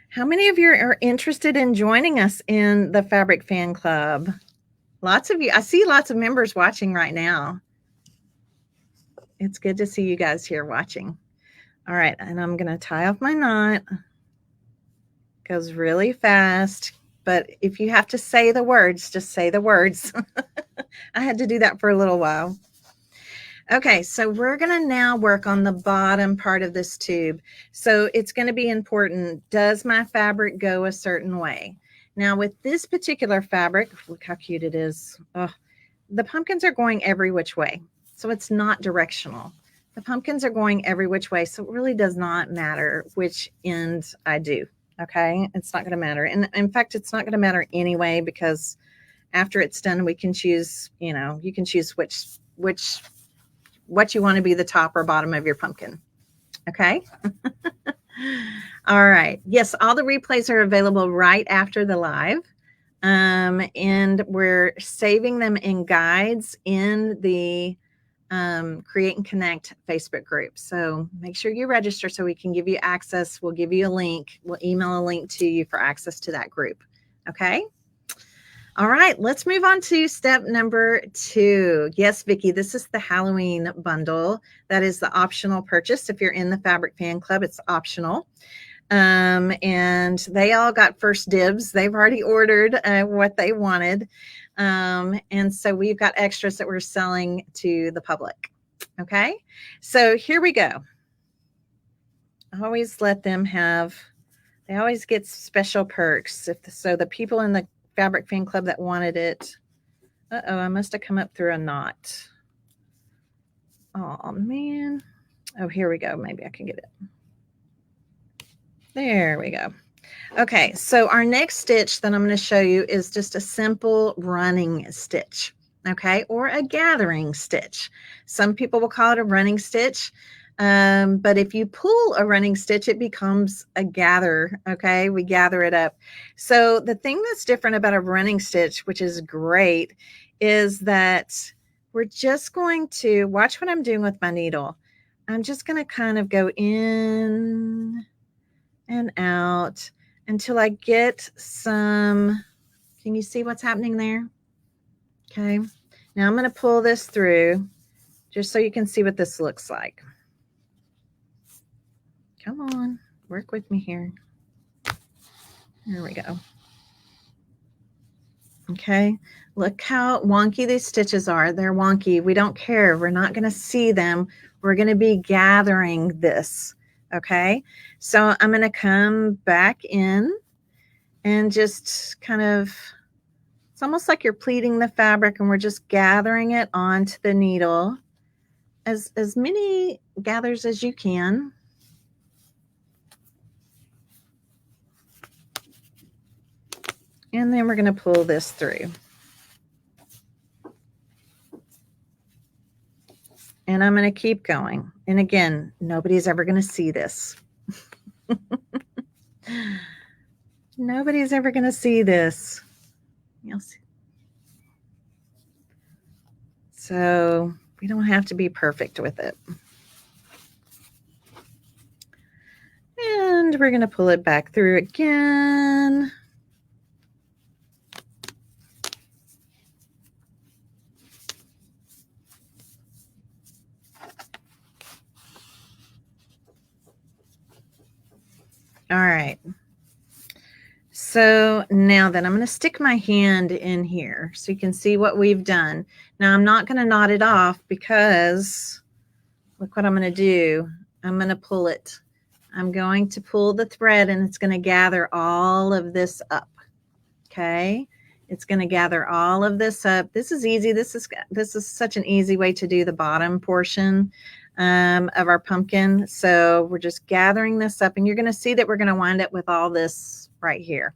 How many of you are interested in joining us in the Fabric Fan Club? Lots of you. I see lots of members watching right now. It's good to see you guys here watching. All right, and I'm going to tie off my knot. Goes really fast, but if you have to say the words, just say the words. I had to do that for a little while. Okay, so we're going to now work on the bottom part of this tube. So it's going to be important. Does my fabric go a certain way? Now with this particular fabric, look how cute it is. Oh, the pumpkins are going every which way. So it's not directional. The pumpkins are going every which way. So it really does not matter which end I do. Okay, it's not going to matter. And in fact, it's not going to matter anyway, because after it's done, we can choose, you can choose what you want to be the top or bottom of your pumpkin. Okay. All right. Yes, all the replays are available right after the live. And we're saving them in guides in the Create and Connect Facebook group. So make sure you register so we can give you access. We'll give you a link. We'll email a link to you for access to that group. Okay. All right, let's move on to step number 2. Yes, Vicki, this is the Halloween bundle. That is the optional purchase. If you're in the Fabric Fan Club, it's optional. And they all got first dibs. They've already ordered what they wanted. And so we've got extras that we're selling to the public. Okay, so here we go. I always let them have, they always get special perks. So the people in the Fabric Fan Club that wanted it. Uh-oh, I must have come up through a knot. Oh, man. Oh, here we go. Maybe I can get it. There we go. Okay, so our next stitch that I'm going to show you is just a simple running stitch, okay, or a gathering stitch. Some people will call it a running stitch, but if you pull a running stitch, it becomes a gather, okay? We gather it up. So the thing that's different about a running stitch, which is great, is that we're just going to, watch what I'm doing with my needle. I'm just going to kind of go in and out until I get some, can you see what's happening there? Okay, now I'm going to pull this through just so you can see what this looks like. Come on, work with me here. There we go. Okay, look how wonky these stitches are. They're wonky. We don't care. We're not going to see them. We're going to be gathering this. Okay, so I'm going to come back in and just kind of, it's almost like you're pleating the fabric and we're just gathering it onto the needle, as many gathers as you can. And then we're going to pull this through. And I'm going to keep going. And again, nobody's ever going to see this. Nobody's ever going to see this. You'll see. So we don't have to be perfect with it. And we're going to pull it back through again. All right. So now then I'm going to stick my hand in here so you can see what we've done. Now I'm not going to knot it off because look what I'm going to do. I'm going to pull it. I'm going to pull the thread and it's going to gather all of this up. Okay. It's going to gather all of this up. This is easy. This is such an easy way to do the bottom portion of our pumpkin. So we're just gathering this up and you're going to see that we're going to wind up with all this right here.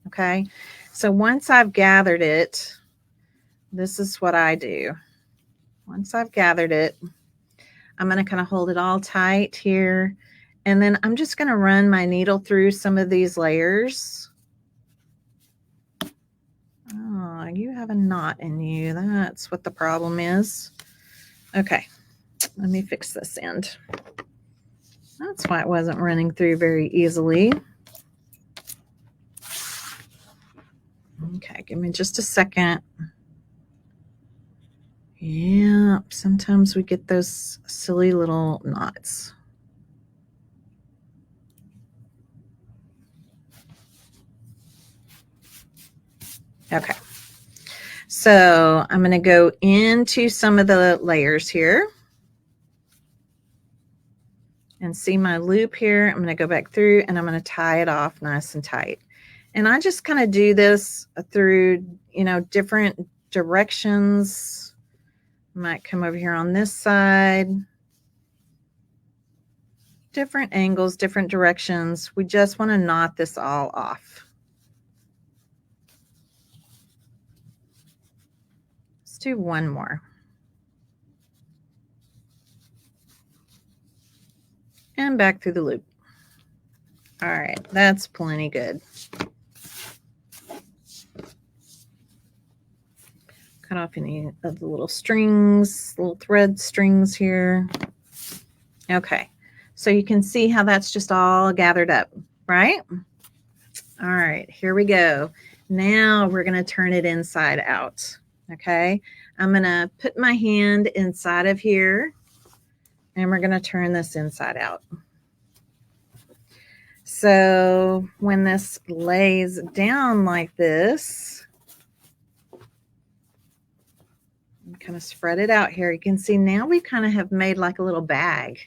Okay. So once I've gathered it, this is what I do. Once I've gathered it, I'm going to kind of hold it all tight here. And then I'm just going to run my needle through some of these layers. Oh, you have a knot in you. That's what the problem is. Okay. Let me fix this end. That's why it wasn't running through very easily. Okay, give me just a second. Yeah, sometimes we get those silly little knots. Okay, so I'm going to go into some of the layers here and see my loop here. I'm going to go back through and I'm going to tie it off nice and tight. And I just kind of do this through, different directions. Might come over here on this side. Different angles, different directions. We just want to knot this all off. Let's do one more. And back through the loop. All right, that's plenty good. cut off any of the little strings, little thread strings here. Okay, so you can see how that's just all gathered up, right? All right, here we go. Now we're going to turn it inside out. Okay, I'm going to put my hand inside of here and we're going to turn this inside out. So when this lays down like this, kind of spread it out here. You can see now we kind of have made like a little bag.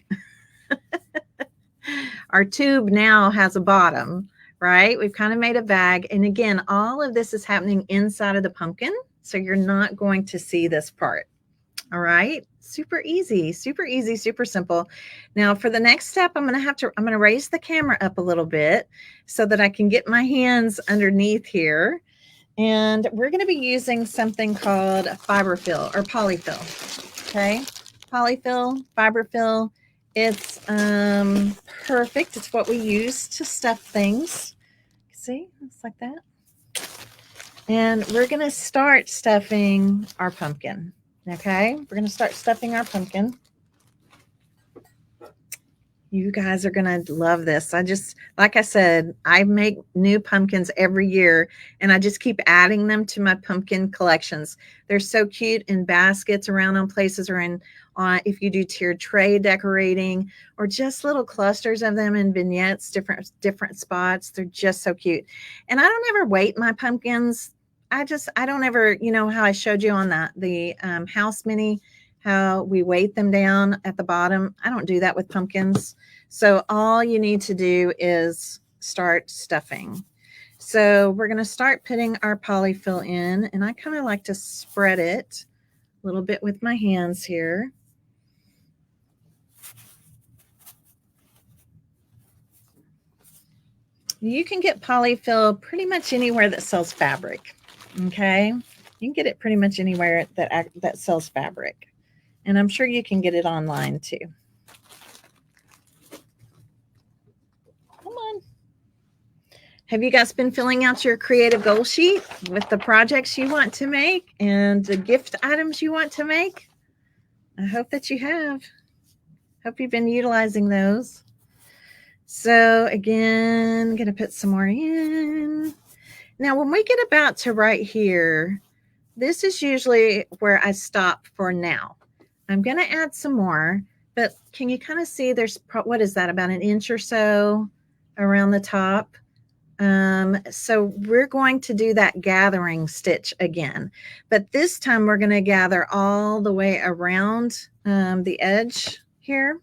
Our tube now has a bottom, right? We've kind of made a bag. And again, all of this is happening inside of the pumpkin. So you're not going to see this part. All right. Super easy, super simple. Now for the next step, I'm going to raise the camera up a little bit so that I can get my hands underneath here. And we're going to be using something called fiberfill or polyfill. Okay. Polyfill, fiberfill. It's perfect. It's what we use to stuff things. See, it's like that. And we're going to start stuffing our pumpkin. Okay, we're going to start stuffing our pumpkin. You guys are going to love this. Like I said, I make new pumpkins every year and I just keep adding them to my pumpkin collections. They're so cute in baskets around on places or in if you do tiered tray decorating or just little clusters of them in vignettes, different spots. They're just so cute. And I don't ever weight my pumpkins. I don't ever, you know how I showed you on the house mini, how we weight them down at the bottom. I don't do that with pumpkins. So all you need to do is start stuffing. So we're going to start putting our polyfill in, and I kind of like to spread it a little bit with my hands here. You can get polyfill pretty much anywhere that sells fabric. Okay, you can get it pretty much anywhere that sells fabric. And I'm sure you can get it online too. Come on. Have you guys been filling out your creative goal sheet with the projects you want to make and the gift items you want to make? I hope that you have. Hope you've been utilizing those. So again, I'm going to put some more in. Now, when we get about to right here, this is usually where I stop for now. I'm going to add some more, but can you kind of see there's, what is that, about an inch or so around the top? So we're going to do that gathering stitch again, but this time we're going to gather all the way around the edge here.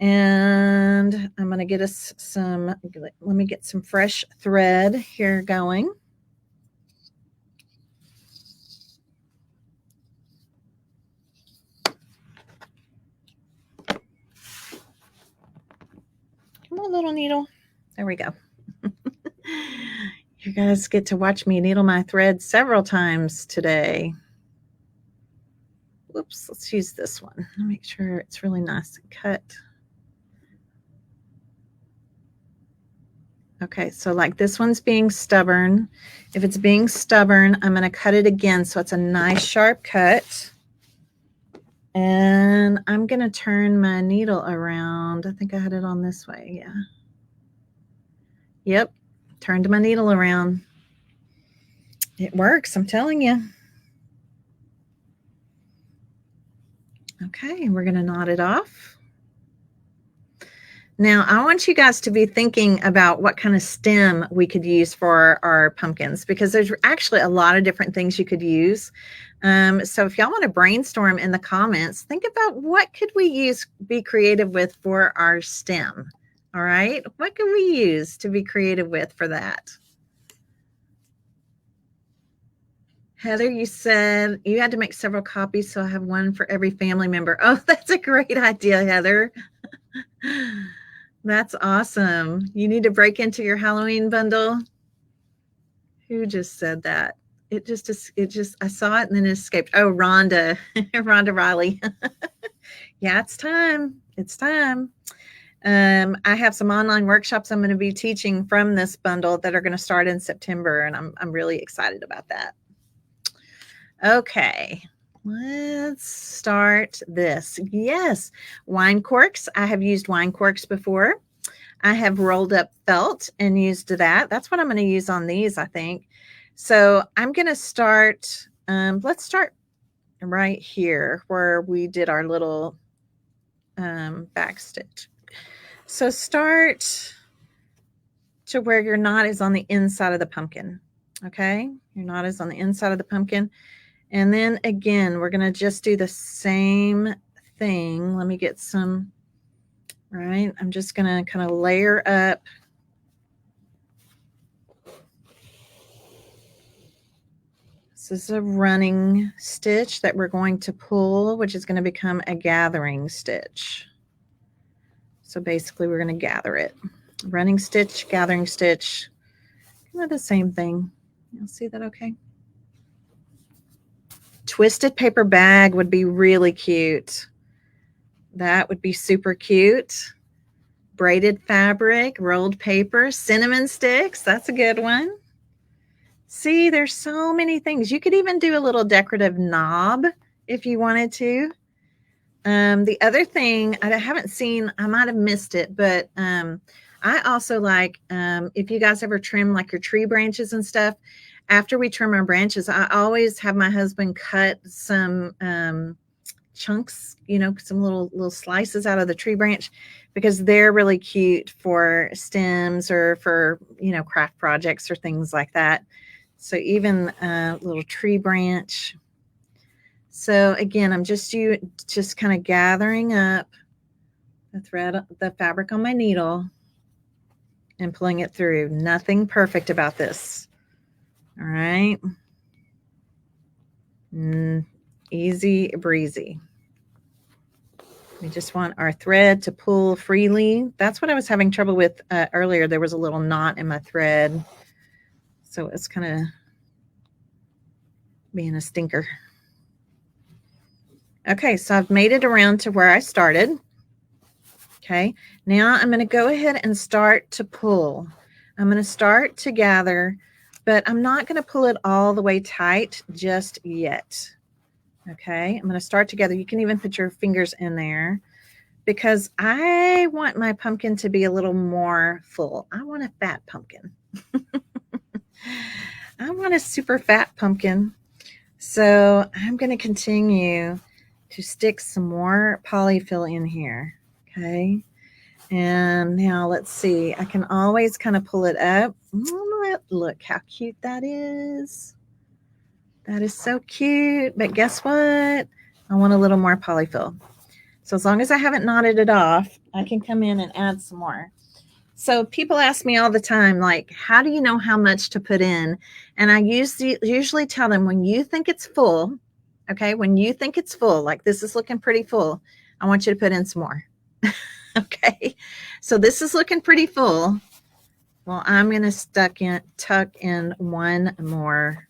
And I'm going to get us some, let me get some fresh thread here going. Come on, little needle. There we go. You guys get to watch me needle my thread several times today. Whoops, let's use this one. Make sure it's really nice and cut. Okay, so like this one's being stubborn. If it's being stubborn, I'm going to cut it again so it's a nice sharp cut. And I'm going to turn my needle around. I think I had it on this way. Yeah. Yep. Turned my needle around. It works, I'm telling you. Okay, we're going to knot it off. Now, I want you guys to be thinking about what kind of stem we could use for our pumpkins, because there's actually a lot of different things you could use. So if y'all want to brainstorm in the comments, think about what could we use, be creative with for our stem. All right, what can we use to be creative with for that? Heather, you said you had to make several copies, so I have one for every family member. Oh, that's a great idea, Heather. That's awesome. You need to break into your Halloween bundle. Who just said that? It just, I saw it and then it escaped. Oh, Rhonda, Rhonda Riley. Yeah, it's time. It's time. I have some online workshops I'm going to be teaching from this bundle that are going to start in September, and I'm really excited about that. Okay, let's start this. Yes, wine corks. I have used wine corks before. I have rolled up felt and used that. That's what I'm going to use on these, I think. So I'm going to start, let's start right here where we did our little back stitch. So start to where your knot is on the inside of the pumpkin. Okay, your knot is on the inside of the pumpkin. And then again, we're going to just do the same thing. Let me get some, right? I'm just going to kind of layer up. This is a running stitch that we're going to pull, which is going to become a gathering stitch. So basically we're going to gather it. Running stitch, gathering stitch, kind of the same thing. You'll see that okay? Twisted paper bag would be really cute. That would be super cute. Braided fabric, rolled paper, cinnamon sticks. That's a good one. See, there's so many things. You could even do a little decorative knob if you wanted to. The other thing I haven't seen, I might have missed it, but I also like, if you guys ever trim like your tree branches and stuff, after we trim our branches, I always have my husband cut some chunks, you know, some little slices out of the tree branch, because they're really cute for stems or for, you know, craft projects or things like that. So even a little tree branch. So again, I'm just kind of gathering up the thread, the fabric on my needle and pulling it through. Nothing perfect about this. All right. Easy breezy. We just want our thread to pull freely. That's what I was having trouble with earlier. There was a little knot in my thread. So it's kind of being a stinker. Okay, so I've made it around to where I started. Okay, now I'm going to go ahead and start to pull. I'm going to start to gather, but I'm not going to pull it all the way tight just yet. Okay, I'm going to start together. You can even put your fingers in there because I want my pumpkin to be a little more full. I want a fat pumpkin. I want a super fat pumpkin. So I'm going to continue to stick some more polyfill in here. Okay. And now let's see. I can always kind of pull it up. Look how cute that is. That is so cute. But guess what? I want a little more polyfill. So as long as I haven't knotted it off, I can come in and add some more. So people ask me all the time, like, how do you know how much to put in? And I usually tell them, when you think it's full, okay, when you think it's full, like this is looking pretty full, I want you to put in some more. Okay, so this is looking pretty full. Well, I'm going to tuck in one more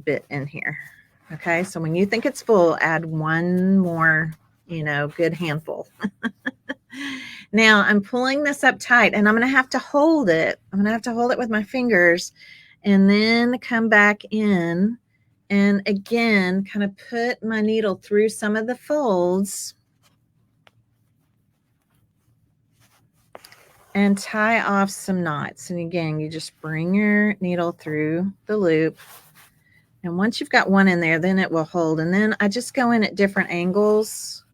bit in here. Okay, so when you think it's full, add one more, you know, good handful. Now I'm pulling this up tight and I'm going to have to hold it. I'm going to have to hold it with my fingers and then come back in and again kind of put my needle through some of the folds and tie off some knots. And again, you just bring your needle through the loop. And once you've got one in there, then it will hold. And then I just go in at different angles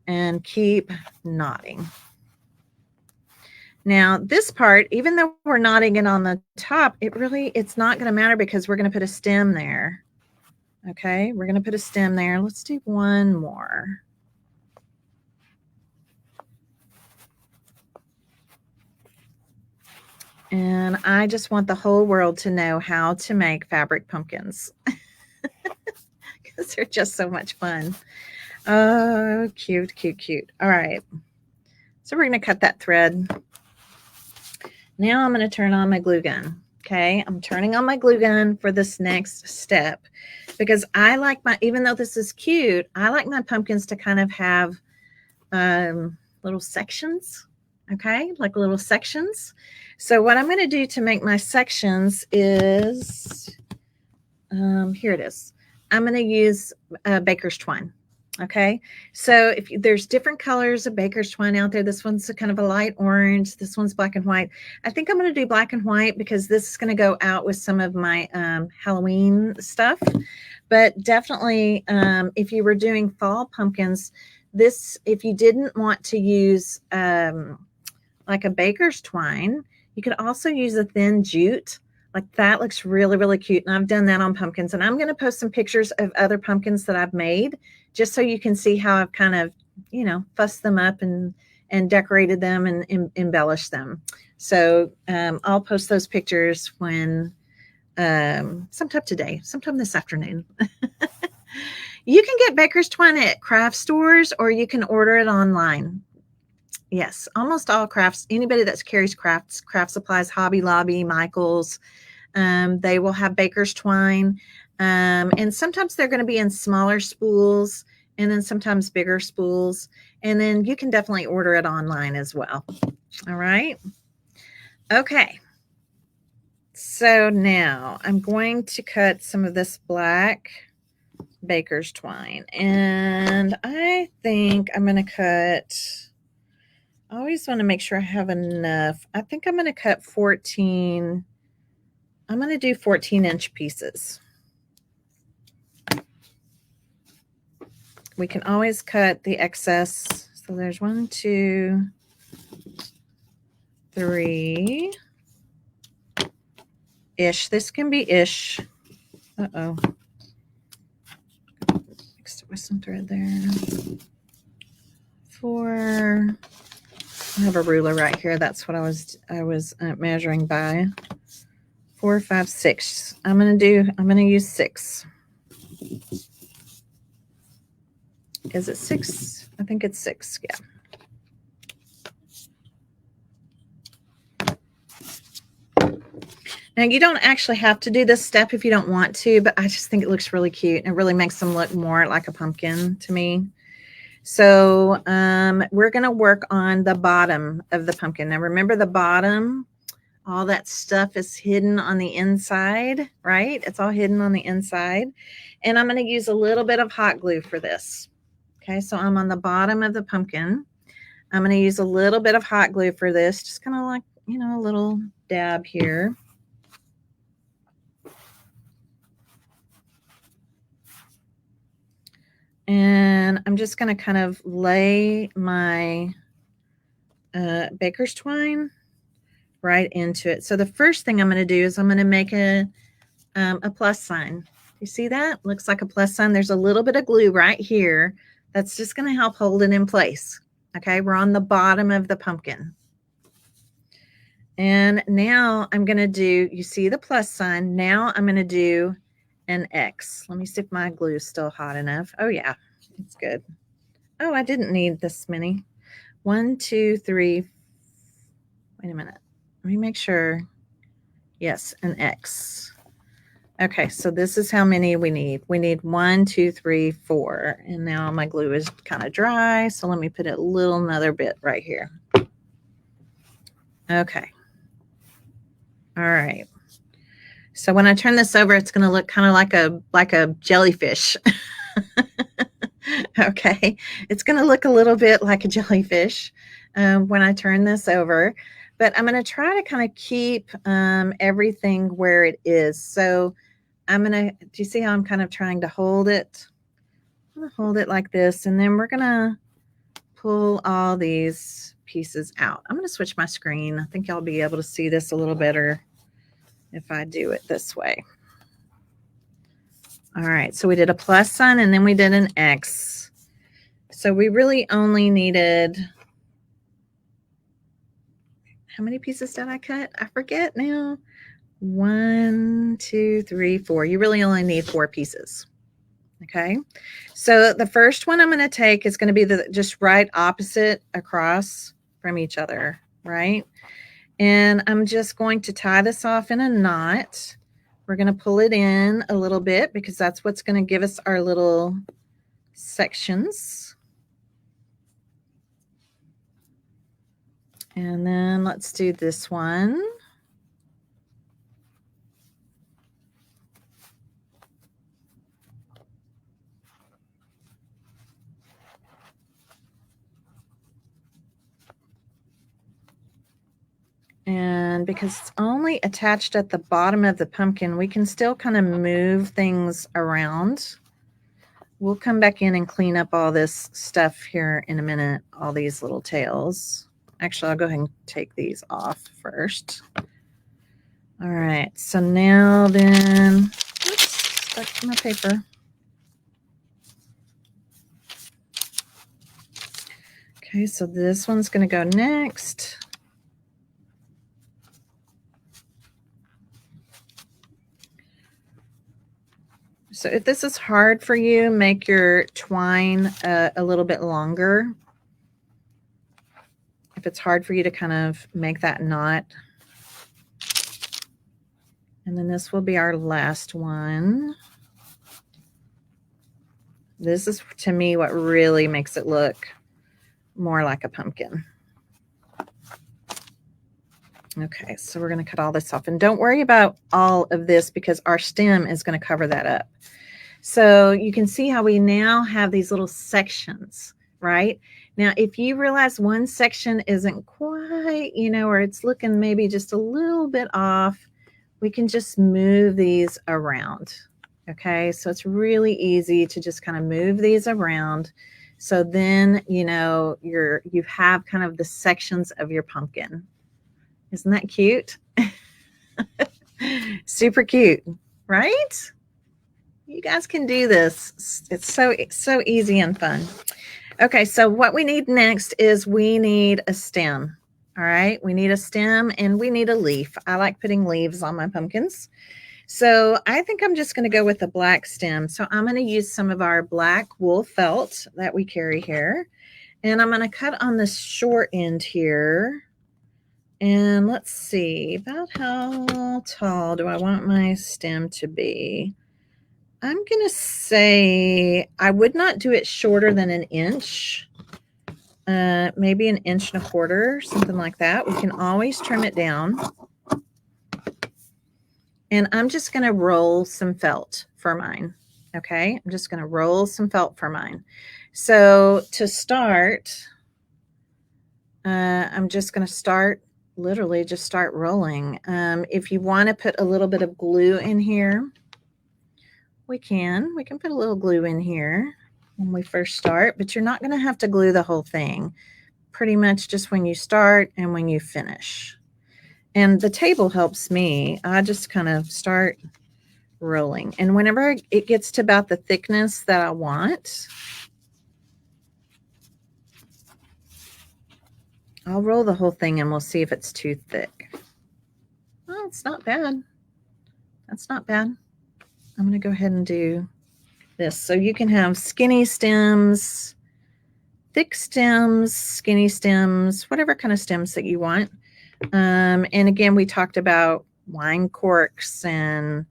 and keep knotting. Now this part, even though we're knotting it on the top, it's not going to matter because we're going to put a stem there. Okay, we're going to put a stem there. Let's do one more. And I just want the whole world to know how to make fabric pumpkins because they're just so much fun. Oh, cute, cute, cute. All right. So we're going to cut that thread. Now I'm going to turn on my glue gun. Okay, I'm turning on my glue gun for this next step because I like even though this is cute, I like my pumpkins to kind of have little sections. Okay, like little sections. So what I'm going to do to make my sections is Here it is. I'm going to use baker's twine. Okay, so if there's different colors of baker's twine out there, this one's kind of a light orange, this one's black and white. I think I'm going to do black and white because this is going to go out with some of my Halloween stuff. But definitely, if you were doing fall pumpkins, this, if you didn't want to use like a baker's twine, you could also use a thin jute. Like that looks really, really cute. And I've done that on pumpkins. And I'm going to post some pictures of other pumpkins that I've made just so you can see how I've kind of, fussed them up and decorated them and embellished them. So I'll post those pictures when sometime today, sometime this afternoon. You can get baker's twine at craft stores or you can order it online. Yes, almost all crafts, anybody that carries craft supplies, Hobby Lobby, Michael's, they will have baker's twine. And sometimes they're going to be in smaller spools and then sometimes bigger spools. And then you can definitely order it online as well. All right. Okay. So now I'm going to cut some of this black baker's twine. And I think I'm going to cut, I always want to make sure I have enough. I think I'm going to cut 14. I'm going to do 14-inch pieces. We can always cut the excess. So there's 1, 2, 3 ish. This can be ish. Uh-oh. Mixed it with some thread there. 4. I have a ruler right here. That's what I was measuring by. 4, 5, 6. I'm going to use 6. Is it 6? I think it's 6. Yeah. Now, you don't actually have to do this step if you don't want to, but I just think it looks really cute. And it really makes them look more like a pumpkin to me. So we're going to work on the bottom of the pumpkin. Now, remember the bottom, all that stuff is hidden on the inside, right? It's all hidden on the inside. And I'm going to use a little bit of hot glue for this. Okay, so I'm on the bottom of the pumpkin. I'm going to use a little bit of hot glue for this, just kind of like, a little dab here. And I'm just going to kind of lay my baker's twine right into it. So the first thing I'm going to do is I'm going to make a plus sign. You see that? Looks like a plus sign. There's a little bit of glue right here. That's just going to help hold it in place. Okay, we're on the bottom of the pumpkin. And now I'm going to do, you see the plus sign. Now I'm going to do an X. Let me see if my glue is still hot enough. Oh yeah, it's good. Oh, I didn't need this many. 1, 2, 3. Wait a minute. Let me make sure. Yes, an X. Okay, so this is how many we need. We need 1, 2, 3, 4. And now my glue is kind of dry. So let me put a little another bit right here. Okay. All right. So when I turn this over, it's going to look kind of like a jellyfish. Okay. It's going to look a little bit like a jellyfish when I turn this over. But I'm going to try to kind of keep everything where it is. So I'm going to, do you see how I'm kind of trying to hold it? I'm going to hold it like this. And then we're going to pull all these pieces out. I'm going to switch my screen. I think y'all be able to see this a little better if I do it this way. All right, so we did a plus sign and then we did an X. So we really only needed, how many pieces did I cut? I forget now. 1, 2, 3, 4. You really only need 4 pieces. Okay, so the first one I'm going to take is going to be the just right opposite across from each other, right? And I'm just going to tie this off in a knot. We're going to pull it in a little bit because that's what's going to give us our little sections. And then let's do this one. And because it's only attached at the bottom of the pumpkin, we can still kind of move things around. We'll come back in and clean up all this stuff here in a minute, all these little tails. Actually, I'll go ahead and take these off first. All right, so now then, oops, stuck to my paper. Okay, so this one's going to go next. So if this is hard for you, make your twine a little bit longer. If it's hard for you to kind of make that knot. And then this will be our last one. This is, to me, what really makes it look more like a pumpkin. Okay, so we're going to cut all this off. And don't worry about all of this because our stem is going to cover that up. So you can see how we now have these little sections, right? Now, if you realize one section isn't quite, or it's looking maybe just a little bit off, we can just move these around. Okay, so it's really easy to just kind of move these around. So then, you have kind of the sections of your pumpkin. Isn't that cute? Super cute, right? You guys can do this. It's so easy and fun. Okay, so what we need next is we need a stem. All right, we need a stem and we need a leaf. I like putting leaves on my pumpkins. So I think I'm just going to go with a black stem. So I'm going to use some of our black wool felt that we carry here. And I'm going to cut on the short end here. And let's see, about how tall do I want my stem to be? I'm going to say I would not do it shorter than an inch. Maybe an inch and a quarter, something like that. We can always trim it down. And I'm just going to roll some felt for mine. Okay, I'm just going to roll some felt for mine. So to start, I'm just going to start, literally just start rolling. If you want to put a little bit of glue in here, we can put a little glue in here when we first start, but you're not going to have to glue the whole thing. Pretty much just when you start and when you finish. And the table helps me. I just kind of start rolling. And whenever it gets to about the thickness that I want, I'll roll the whole thing and we'll see if it's too thick. Oh, it's not bad. That's not bad. I'm going to go ahead and do this. So you can have skinny stems, thick stems, skinny stems, whatever kind of stems that you want. And again, we talked about wine corks and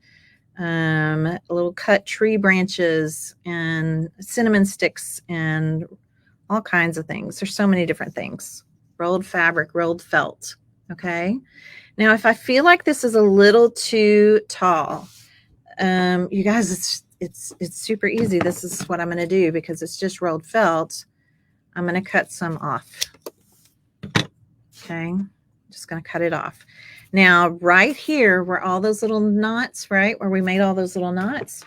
little cut tree branches and cinnamon sticks and all kinds of things. There's so many different things. Rolled fabric, rolled felt. Okay. Now, if I feel like this is a little too tall, you guys, it's super easy. This is what I'm going to do because it's just rolled felt. I'm going to cut some off. Okay. Just going to cut it off. Now, right here where all those little knots, right, where we made all those little knots,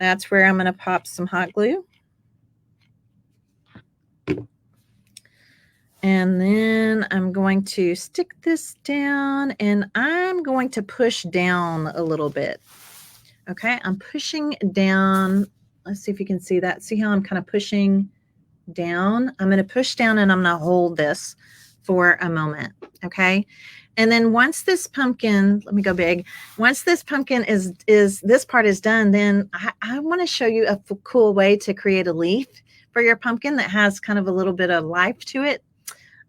that's where I'm going to pop some hot glue. And then I'm going to stick this down and I'm going to push down a little bit. Okay, I'm pushing down. Let's see if you can see that. See how I'm kind of pushing down? I'm going to push down and I'm going to hold this for a moment. Okay. And then once this pumpkin, let me go big. Once this pumpkin is this part is done, then I want to show you a cool way to create a leaf for your pumpkin that has kind of a little bit of life to it.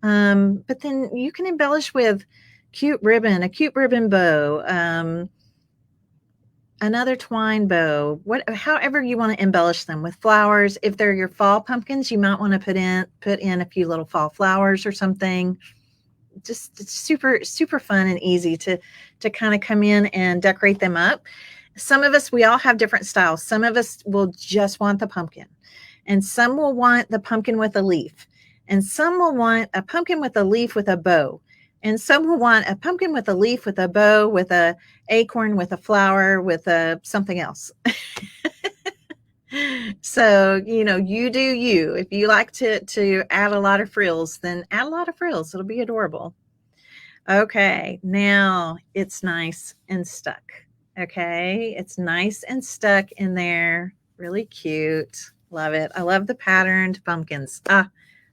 But then you can embellish with cute ribbon, a cute ribbon bow, another twine bow, however you want to embellish them with flowers. If they're your fall pumpkins, you might want to put in a few little fall flowers or something. Just it's super fun and easy to kind of come in and decorate them up. Some of us, we all have different styles. Some of us will just want the pumpkin, and some will want the pumpkin with a leaf, and some will want a pumpkin with a leaf with a bow. And some will want a pumpkin with a leaf, with a bow, with a acorn, with a flower, with a something else. So, you do you. If you like to add a lot of frills, then add a lot of frills. It'll be adorable. Okay, now it's nice and stuck. Okay, it's nice and stuck in there. Really cute. Love it. I love the patterned pumpkins.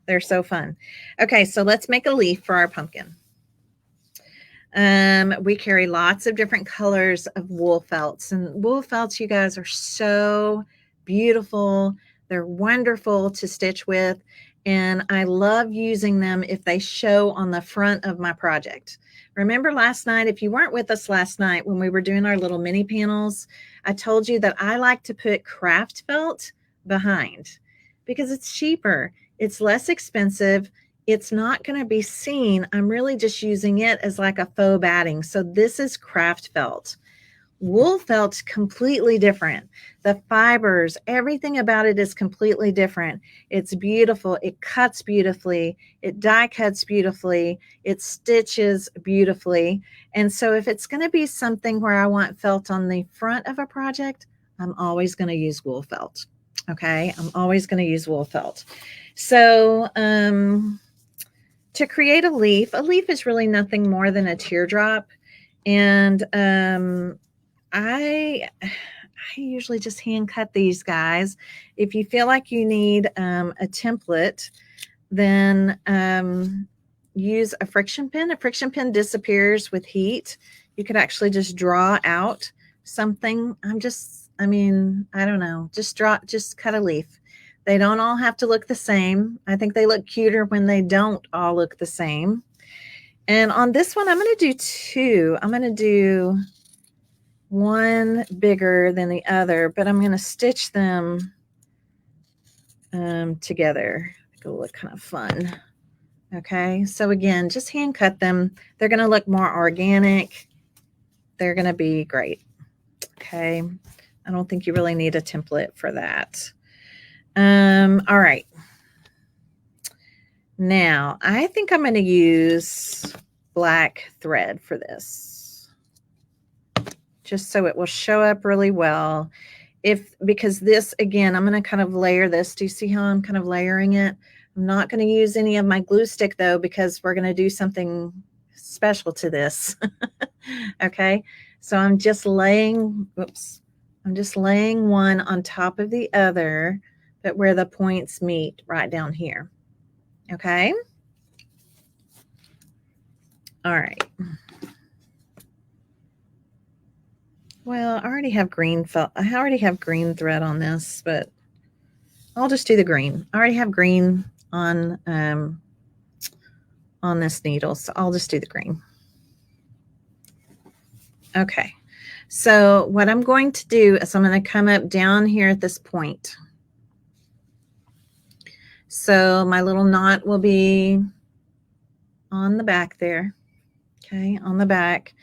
They're so fun. Okay, so let's make a leaf for our pumpkin. We carry lots of different colors of wool felts, and wool felts, you guys, are so beautiful. They're wonderful to stitch with, and I love using them if they show on the front of my project. Remember last night, if you weren't with us last night when we were doing our little mini panels, I told you that I like to put craft felt behind because it's cheaper, it's less expensive, it's not going to be seen. I'm really just using it as like a faux batting. So this is craft felt. Wool felt's completely different. The fibers, everything about it is completely different. It's beautiful. It cuts beautifully. It die cuts beautifully. It stitches beautifully. And so if it's going to be something where I want felt on the front of a project, I'm always going to use wool felt. Okay, I'm always going to use wool felt. So to create a leaf is really nothing more than a teardrop. And I usually just hand cut these guys. If you feel like you need a template, then use a friction pen. A friction pen disappears with heat. You could actually just draw out something. I don't know, just cut a leaf. They don't all have to look the same. I think they look cuter when they don't all look the same. And on this one, I'm going to do two. I'm going to do one bigger than the other, but I'm going to stitch them together. It'll look kind of fun. Okay, so again, just hand cut them. They're going to look more organic. They're going to be great. Okay, I don't think you really need a template for that. All right. Now, I think I'm going to use black thread for this, just so it will show up really well. Because this, again, I'm going to kind of layer this. Do you see how I'm kind of layering it? I'm not going to use any of my glue stick, though, because we're going to do something special to this. Okay, so I'm just laying one on top of the other, but where the points meet right down here. Okay. All right. Well, I already have green thread on this, but I'll just do the green. I already have green on this needle, so I'll just do the green. Okay. So what I'm going to do is I'm going to come up down here at this point. So my little knot will be on the back there. Okay, on the back.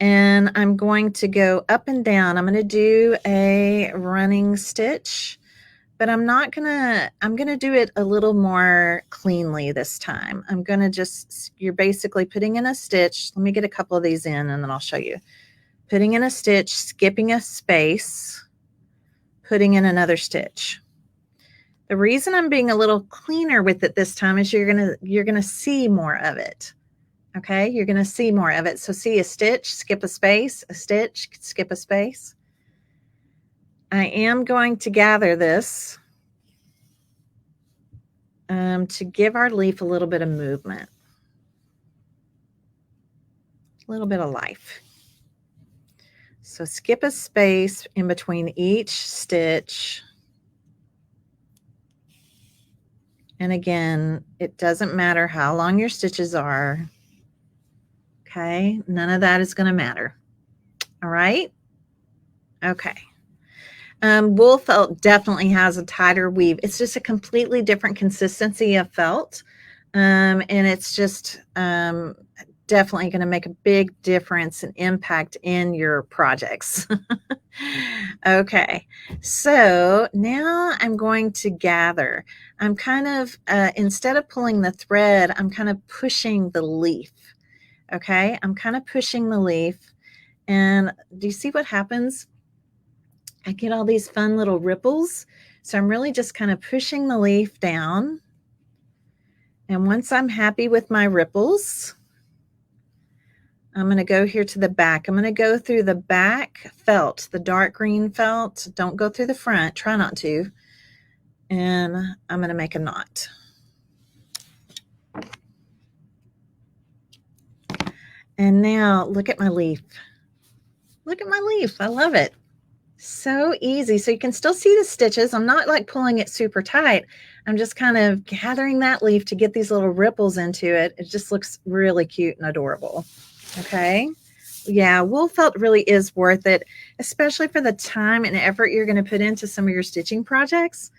And I'm going to go up and down. I'm going to do a running stitch, but I'm going to do it a little more cleanly this time. You're basically putting in a stitch. Let me get a couple of these in and then I'll show you. Putting in a stitch, skipping a space, putting in another stitch. The reason I'm being a little cleaner with it this time is you're going to see more of it. Okay, you're going to see more of it. So see a stitch, skip a space, a stitch, skip a space. I am going to gather this to give our leaf a little bit of movement, a little bit of life. So skip a space in between each stitch. And again, it doesn't matter how long your stitches are. Okay, none of that is going to matter. All right. Okay. Wool felt definitely has a tighter weave. It's just a completely different consistency of felt. And it's just definitely going to make a big difference and impact in your projects. Okay, so now I'm going to gather. I'm kind of, instead of pulling the thread, I'm kind of pushing the leaf. Okay, I'm kind of pushing the leaf, and do you see what happens? I get all these fun little ripples. So I'm really just kind of pushing the leaf down. And once I'm happy with my ripples, I'm going to go here to the back. I'm going to go through the back felt, the dark green felt. Don't go through the front. Try not to. And I'm going to make a knot. And now look at my leaf. Look at my leaf. I love it. So easy. So you can still see the stitches. I'm not like pulling it super tight. I'm just kind of gathering that leaf to get these little ripples into it. It just looks really cute and adorable. Okay. Yeah, wool felt really is worth it, especially for the time and effort you're going to put into some of your stitching projects.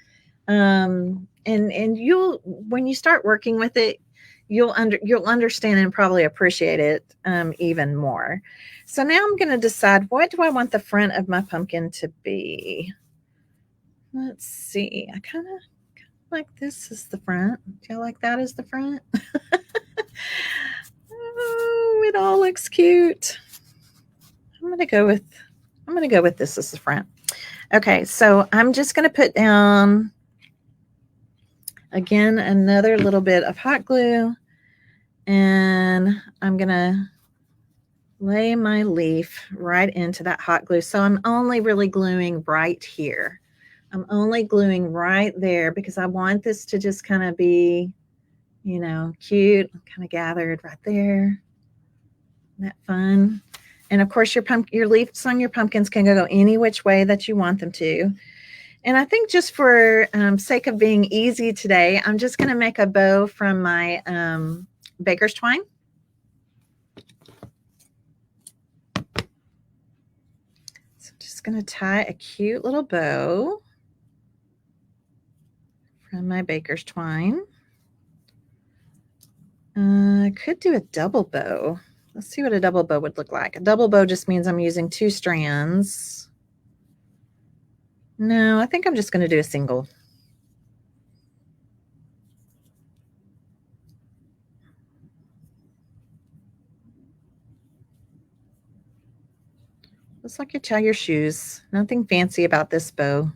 And you'll, when you start working with it, you'll understand and probably appreciate it even more. So now I'm going to decide, what do I want the front of my pumpkin to be? Let's see. I kind of like this as the front. Do you like that as the front? Oh, it all looks cute. I'm going to go with this as the front. Okay, so I'm just going to put down again another little bit of hot glue, and I'm going to lay my leaf right into that hot glue. So I'm only really gluing right here. I'm only gluing right there because I want this to just kind of be, you know, cute, kind of gathered right there. Isn't that fun? And of course, your leaves on your pumpkins can go any which way that you want them to. And I think just for sake of being easy today, I'm just going to make a bow from my baker's twine. So I'm just going to tie a cute little bow from my baker's twine. I could do a double bow. Let's see what a double bow would look like. A double bow just means I'm using 2 strands. No, I think I'm just going to do a single. Looks like you tie your shoes. Nothing fancy about this bow.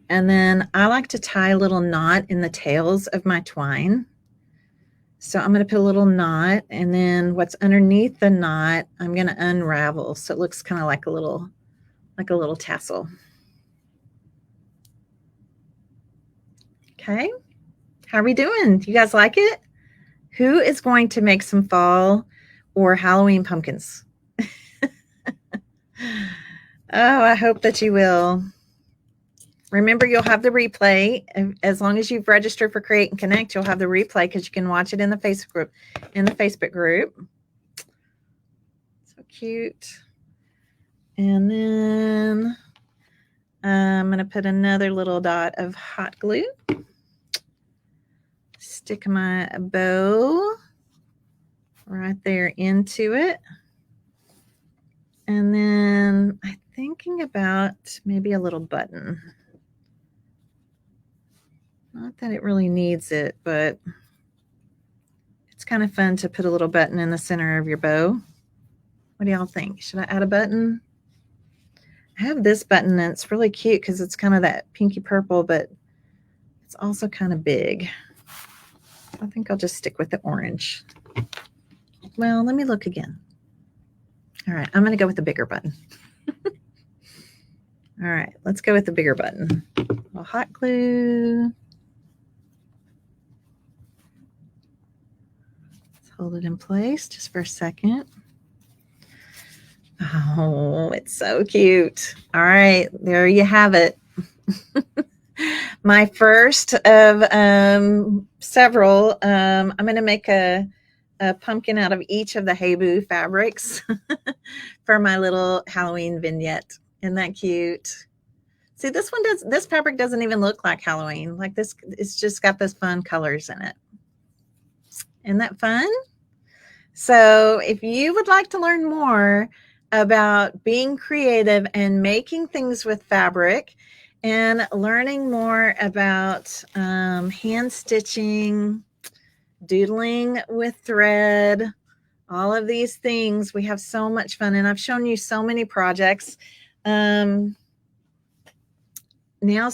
And then I like to tie a little knot in the tails of my twine. So I'm going to put a little knot, and then what's underneath the knot, I'm going to unravel. So it looks kind of like a little tassel. Okay. How are we doing? You guys like it? Who is going to make some fall or Halloween pumpkins? Oh, I hope that you will. Remember, you'll have the replay. As long as you've registered for Create and Connect, you'll have the replay because you can watch it in the Facebook group. So cute. And then I'm going to put another little dot of hot glue. Stick my bow right there into it. And then I'm thinking about maybe a little button. Not that it really needs it, but it's kind of fun to put a little button in the center of your bow. What do y'all think? Should I add a button? I have this button, and it's really cute because it's kind of that pinky purple, but it's also kind of big. I think I'll just stick with the orange. Well, let me look again. All right, I'm going to go with the bigger button. All right, let's go with the bigger button. A hot glue. Let's hold it in place just for a second. Oh, it's so cute. All right, there you have it. My first of several. I'm going to make a pumpkin out of each of the Hey Boo fabrics for my little Halloween vignette. Isn't that cute? See, this fabric doesn't even look like Halloween. Like this, it's just got those fun colors in it. Isn't that fun? So if you would like to learn more about being creative and making things with fabric and learning more about hand stitching, doodling with thread, all of these things. We have so much fun, and I've shown you so many projects. Now's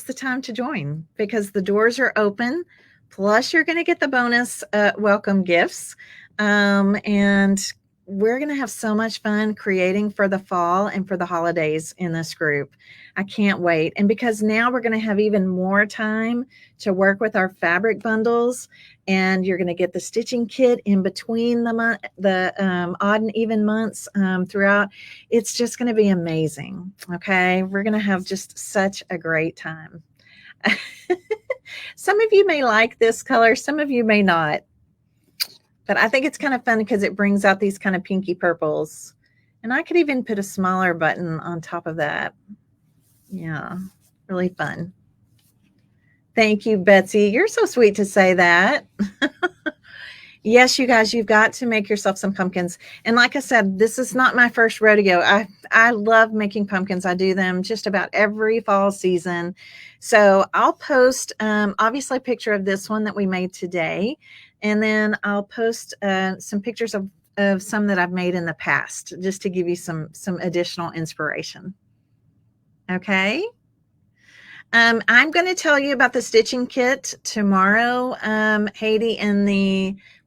the time to join because the doors are open. Plus, you're going to get the bonus welcome gifts. And we're going to have so much fun creating for the fall and for the holidays in this group. I can't wait. And because now we're going to have even more time to work with our fabric bundles, and you're going to get the stitching kit in between the odd and even months throughout. It's just going to be amazing. Okay. We're going to have just such a great time. Some of you may like this color, some of you may not. But I think it's kind of fun because it brings out these kind of pinky purples. And I could even put a smaller button on top of that. Yeah, really fun. Thank you, Betsy. You're so sweet to say that. Yes, you guys, you've got to make yourself some pumpkins. And like I said, this is not my first rodeo. I love making pumpkins. I do them just about every fall season. So I'll post, obviously, a picture of this one that we made today. And then I'll post some pictures of some that I've made in the past, just to give you some additional inspiration. Okay. I'm going to tell you about the stitching kit tomorrow, Haiti,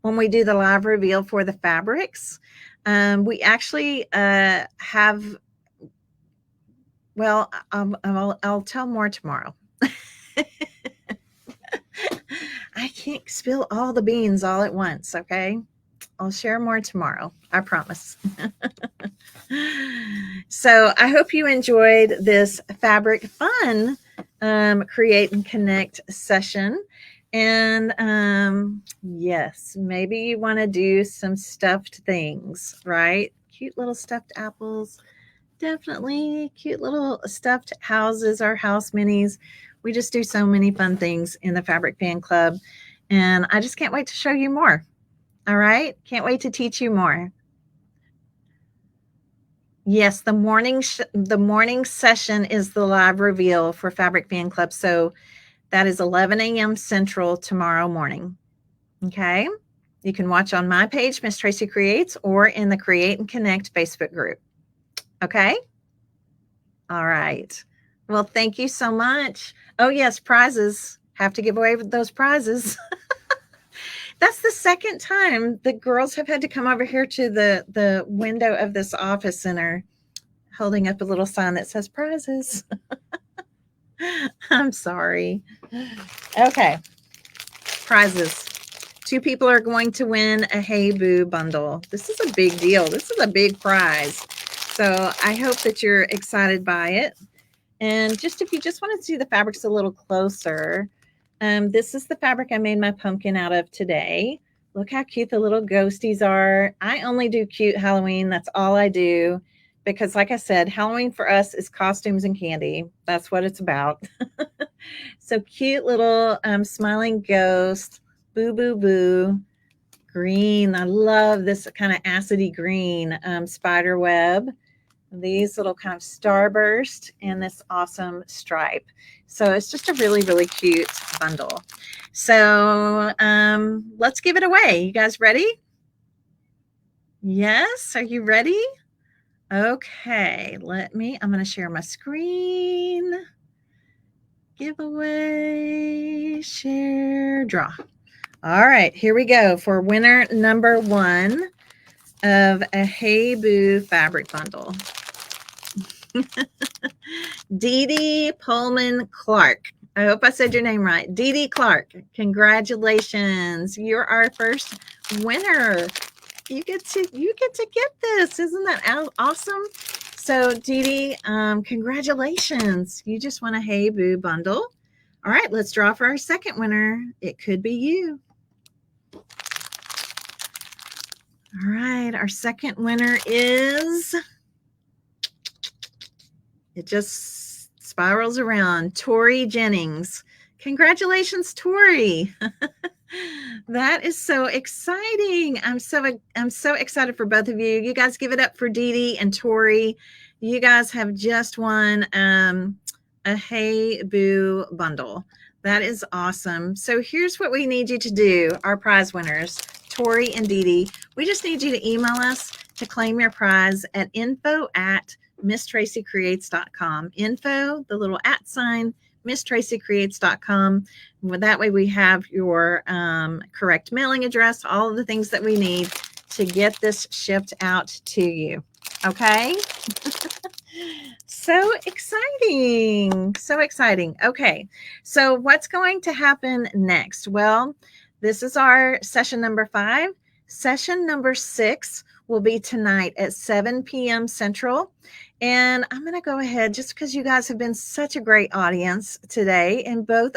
when we do the live reveal for the fabrics. We actually have, well, I'll tell more tomorrow. I can't spill all the beans all at once, okay? I'll share more tomorrow, I promise. So I hope you enjoyed this fabric fun create and connect session. And yes, maybe you want to do some stuffed things, right? Cute little stuffed apples. Definitely cute little stuffed houses or house minis. We just do so many fun things in the Fabric Fan Club. And I just can't wait to show you more. All right. Can't wait to teach you more. Yes, the morning session is the live reveal for Fabric Fan Club. So that is 11 a.m. Central tomorrow morning. Okay. You can watch on my page, Miss Tracy Creates, or in the Create and Connect Facebook group. Okay. All right. Well, thank you so much. Oh, yes, prizes. Have to give away those prizes. That's the second time the girls have had to come over here to the window of this office center holding up a little sign that says prizes. I'm sorry. Okay. Prizes. 2 people are going to win a Hey Boo bundle. This is a big deal. This is a big prize. So I hope that you're excited by it. And just if you just want to see the fabrics a little closer, this is the fabric I made my pumpkin out of today. Look how cute the little ghosties are. I only do cute Halloween. That's all I do. Because like I said, Halloween for us is costumes and candy. That's what it's about. So cute little smiling ghost. Boo, boo, boo. Green. I love this kind of acidy green spider web. These little kind of starburst and this awesome stripe. So it's just a really, really cute bundle. So let's give it away. You guys ready? Yes. Are you ready? Okay. I'm going to share my screen. Giveaway, share, draw. All right. Here we go for winner number 1 of a Hey Boo fabric bundle. Dee Dee Pullman Clark. I hope I said your name right. Dee Dee Clark. Congratulations. You're our first winner. You get to get this. Isn't that awesome? So Dee Dee, congratulations. You just won a Hey Boo bundle. All right, let's draw for our second winner. It could be you. All right, our second winner is, it just spirals around, Tori Jennings. Congratulations, Tori. That is so exciting. I'm so excited for both of you. You guys give it up for Dee Dee and Tori. You guys have just won a Hey Boo bundle. That is awesome. So here's what we need you to do, our prize winners, Tori and Dee Dee. We just need you to email us to claim your prize at info@misstraceycreates.com. Info, the little @ sign, misstraceycreates.com. That way we have your correct mailing address, all of the things that we need to get this shipped out to you. Okay? So exciting. So exciting. Okay. So what's going to happen next? Well, this is our session number 5. Session number 6 will be tonight at 7 p.m. Central. And I'm going to go ahead, just because you guys have been such a great audience today in both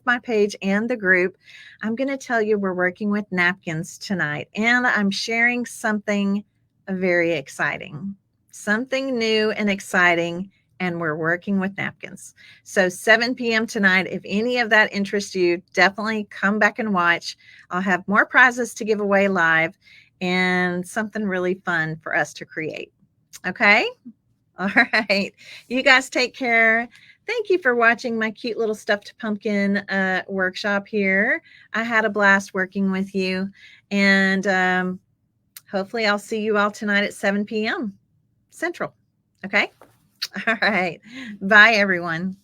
my page and the group, I'm going to tell you we're working with napkins tonight, and I'm sharing something very exciting. Something new and exciting, and we're working with napkins. So 7 p.m. tonight, if any of that interests you, definitely come back and watch. I'll have more prizes to give away live and something really fun for us to create. Okay? All right. You guys take care. Thank you for watching my cute little stuffed pumpkin workshop here. I had a blast working with you, and hopefully I'll see you all tonight at 7 p.m. Central. Okay. All right. Bye, everyone.